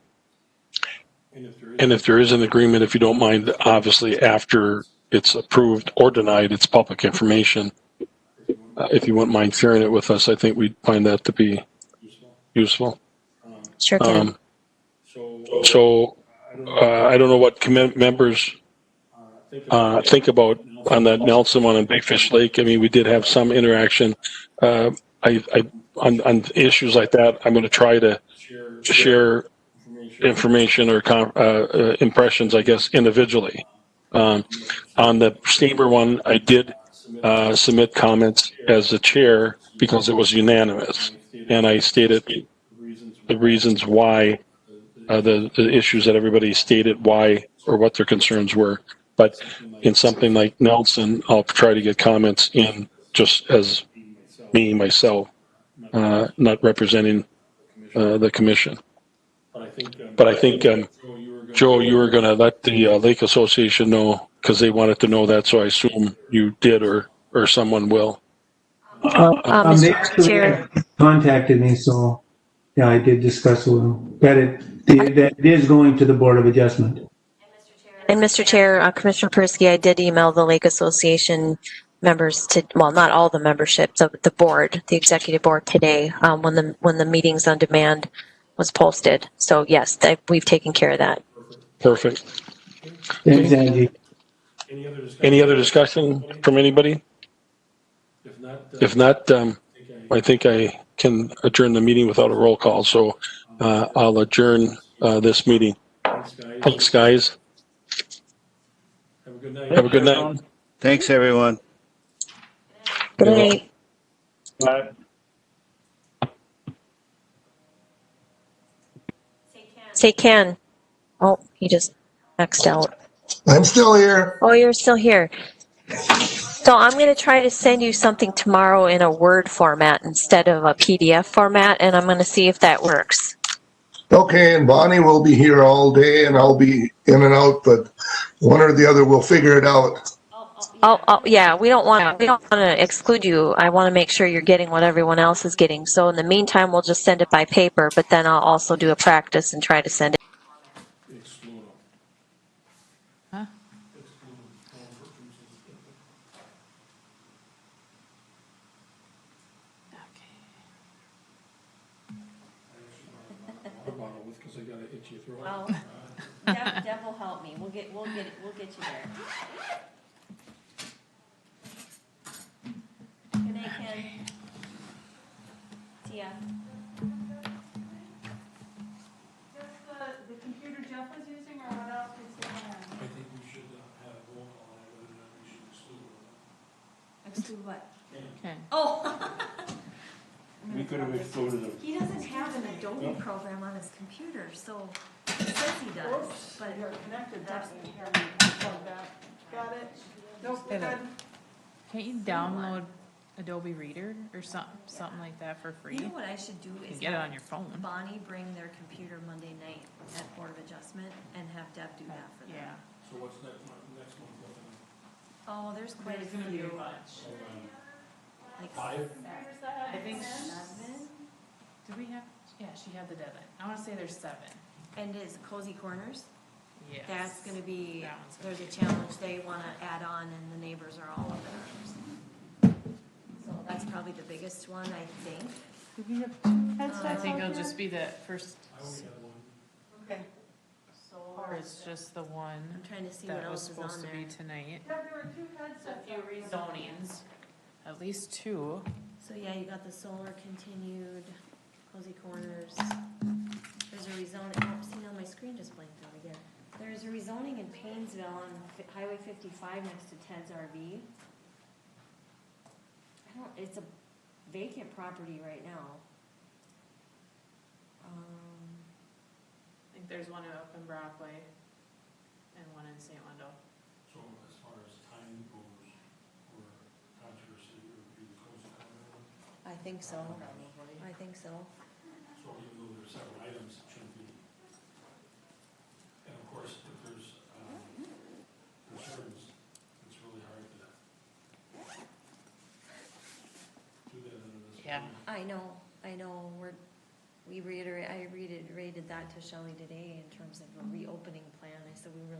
And if there is an agreement, if you don't mind, obviously after it's approved or denied, it's public information. If you wouldn't mind sharing it with us, I think we'd find that to be useful. Sure can. So I don't know what members think about on that Nelson one and Big Fish Lake. I mean, we did have some interaction. On issues like that, I'm going to try to share information or impressions, I guess, individually. On the Stamer one, I did submit comments as the chair because it was unanimous, and I stated the reasons why, the issues that everybody stated why or what their concerns were. But in something like Nelson, I'll try to get comments in just as myself, not representing the commission. But I think, Joe, you were going to let the Lake Association know because they wanted to know that, so I assume you did or someone will. They actually contacted me, so yeah, I did discuss with them that it is going to the Board of Adjustment. And Mr. Chair, Commissioner Persky, I did email the Lake Association members well, not all the memberships of the board, the executive board today, when the Meetings on Demand was posted. So yes, we've taken care of that. Perfect. Thanks, Angie. Any other discussion from anybody? If not, I think I can adjourn the meeting without a roll call. So I'll adjourn this meeting. Thanks, guys. Have a good night. Thanks, everyone. Good night. Bye. Say Ken. Oh, he just maxed out. I'm still here. Oh, you're still here. So I'm going to try to send you something tomorrow in a Word format instead of a PDF format, and I'm going to see if that works. Okay, and Bonnie will be here all day and I'll be in and out, but one or the other, we'll figure it out. Oh, yeah, we don't want to exclude you. I want to make sure you're getting what everyone else is getting. So in the meantime, we'll just send it by paper, but then I'll also do a practice and try to send it. Huh? Well, Deb will help me. We'll get you there. Good night, Ken. See ya. The computer Jeff was using, or what else was he on? I think we should have a roll call on whether or not we should Exclude exclude what? Okay. Oh. We could have excluded them. He doesn't have an Adobe program on his computer, so he says he does, but You're connected, that's got it? Nope, Hey, good. Can't you download Adobe Reader or something like that for free? you know what I should do You is can get it have on your phone. Bonnie bring their computer Monday night at Board of Adjustment and have Deb do that for them. Yeah. So what's next month looking Oh, there's quite a There's gonna be a few. bunch. Like 5? I think, 7. did we have, yeah, she had the deadline. I wanna say there's 7. And is Cozy Corners? Yes. That's gonna be, That one's gonna there's a challenge they wanna add on and the neighbors are all up in arms. So that's probably the biggest one, I think. Did we have 2? I think it'll just be the first. Okay. Or it's just the one I'm trying to see what that was else is supposed on to there. be tonight. Yeah, there were 2 headsets. A few rezonings, at least 2. So yeah, you got the solar continued, Cozy Corners. There's a rezoning, oh, see now my screen just blanked out again. There's a rezoning in Paynesville on Highway 55 next to Ted's RV. It's a vacant property right now. I think there's one up in Brockway and one in St. Wendell. So as far as time goes, or controversy, it would be the Cozy Corner. I think so. I think so. So even though there's several items, it shouldn't be. And of course, if there's concerns, it's really hard to do that under this. Yeah. I know, I reiterated that to Shelley today in terms of a reopening plan. I said we really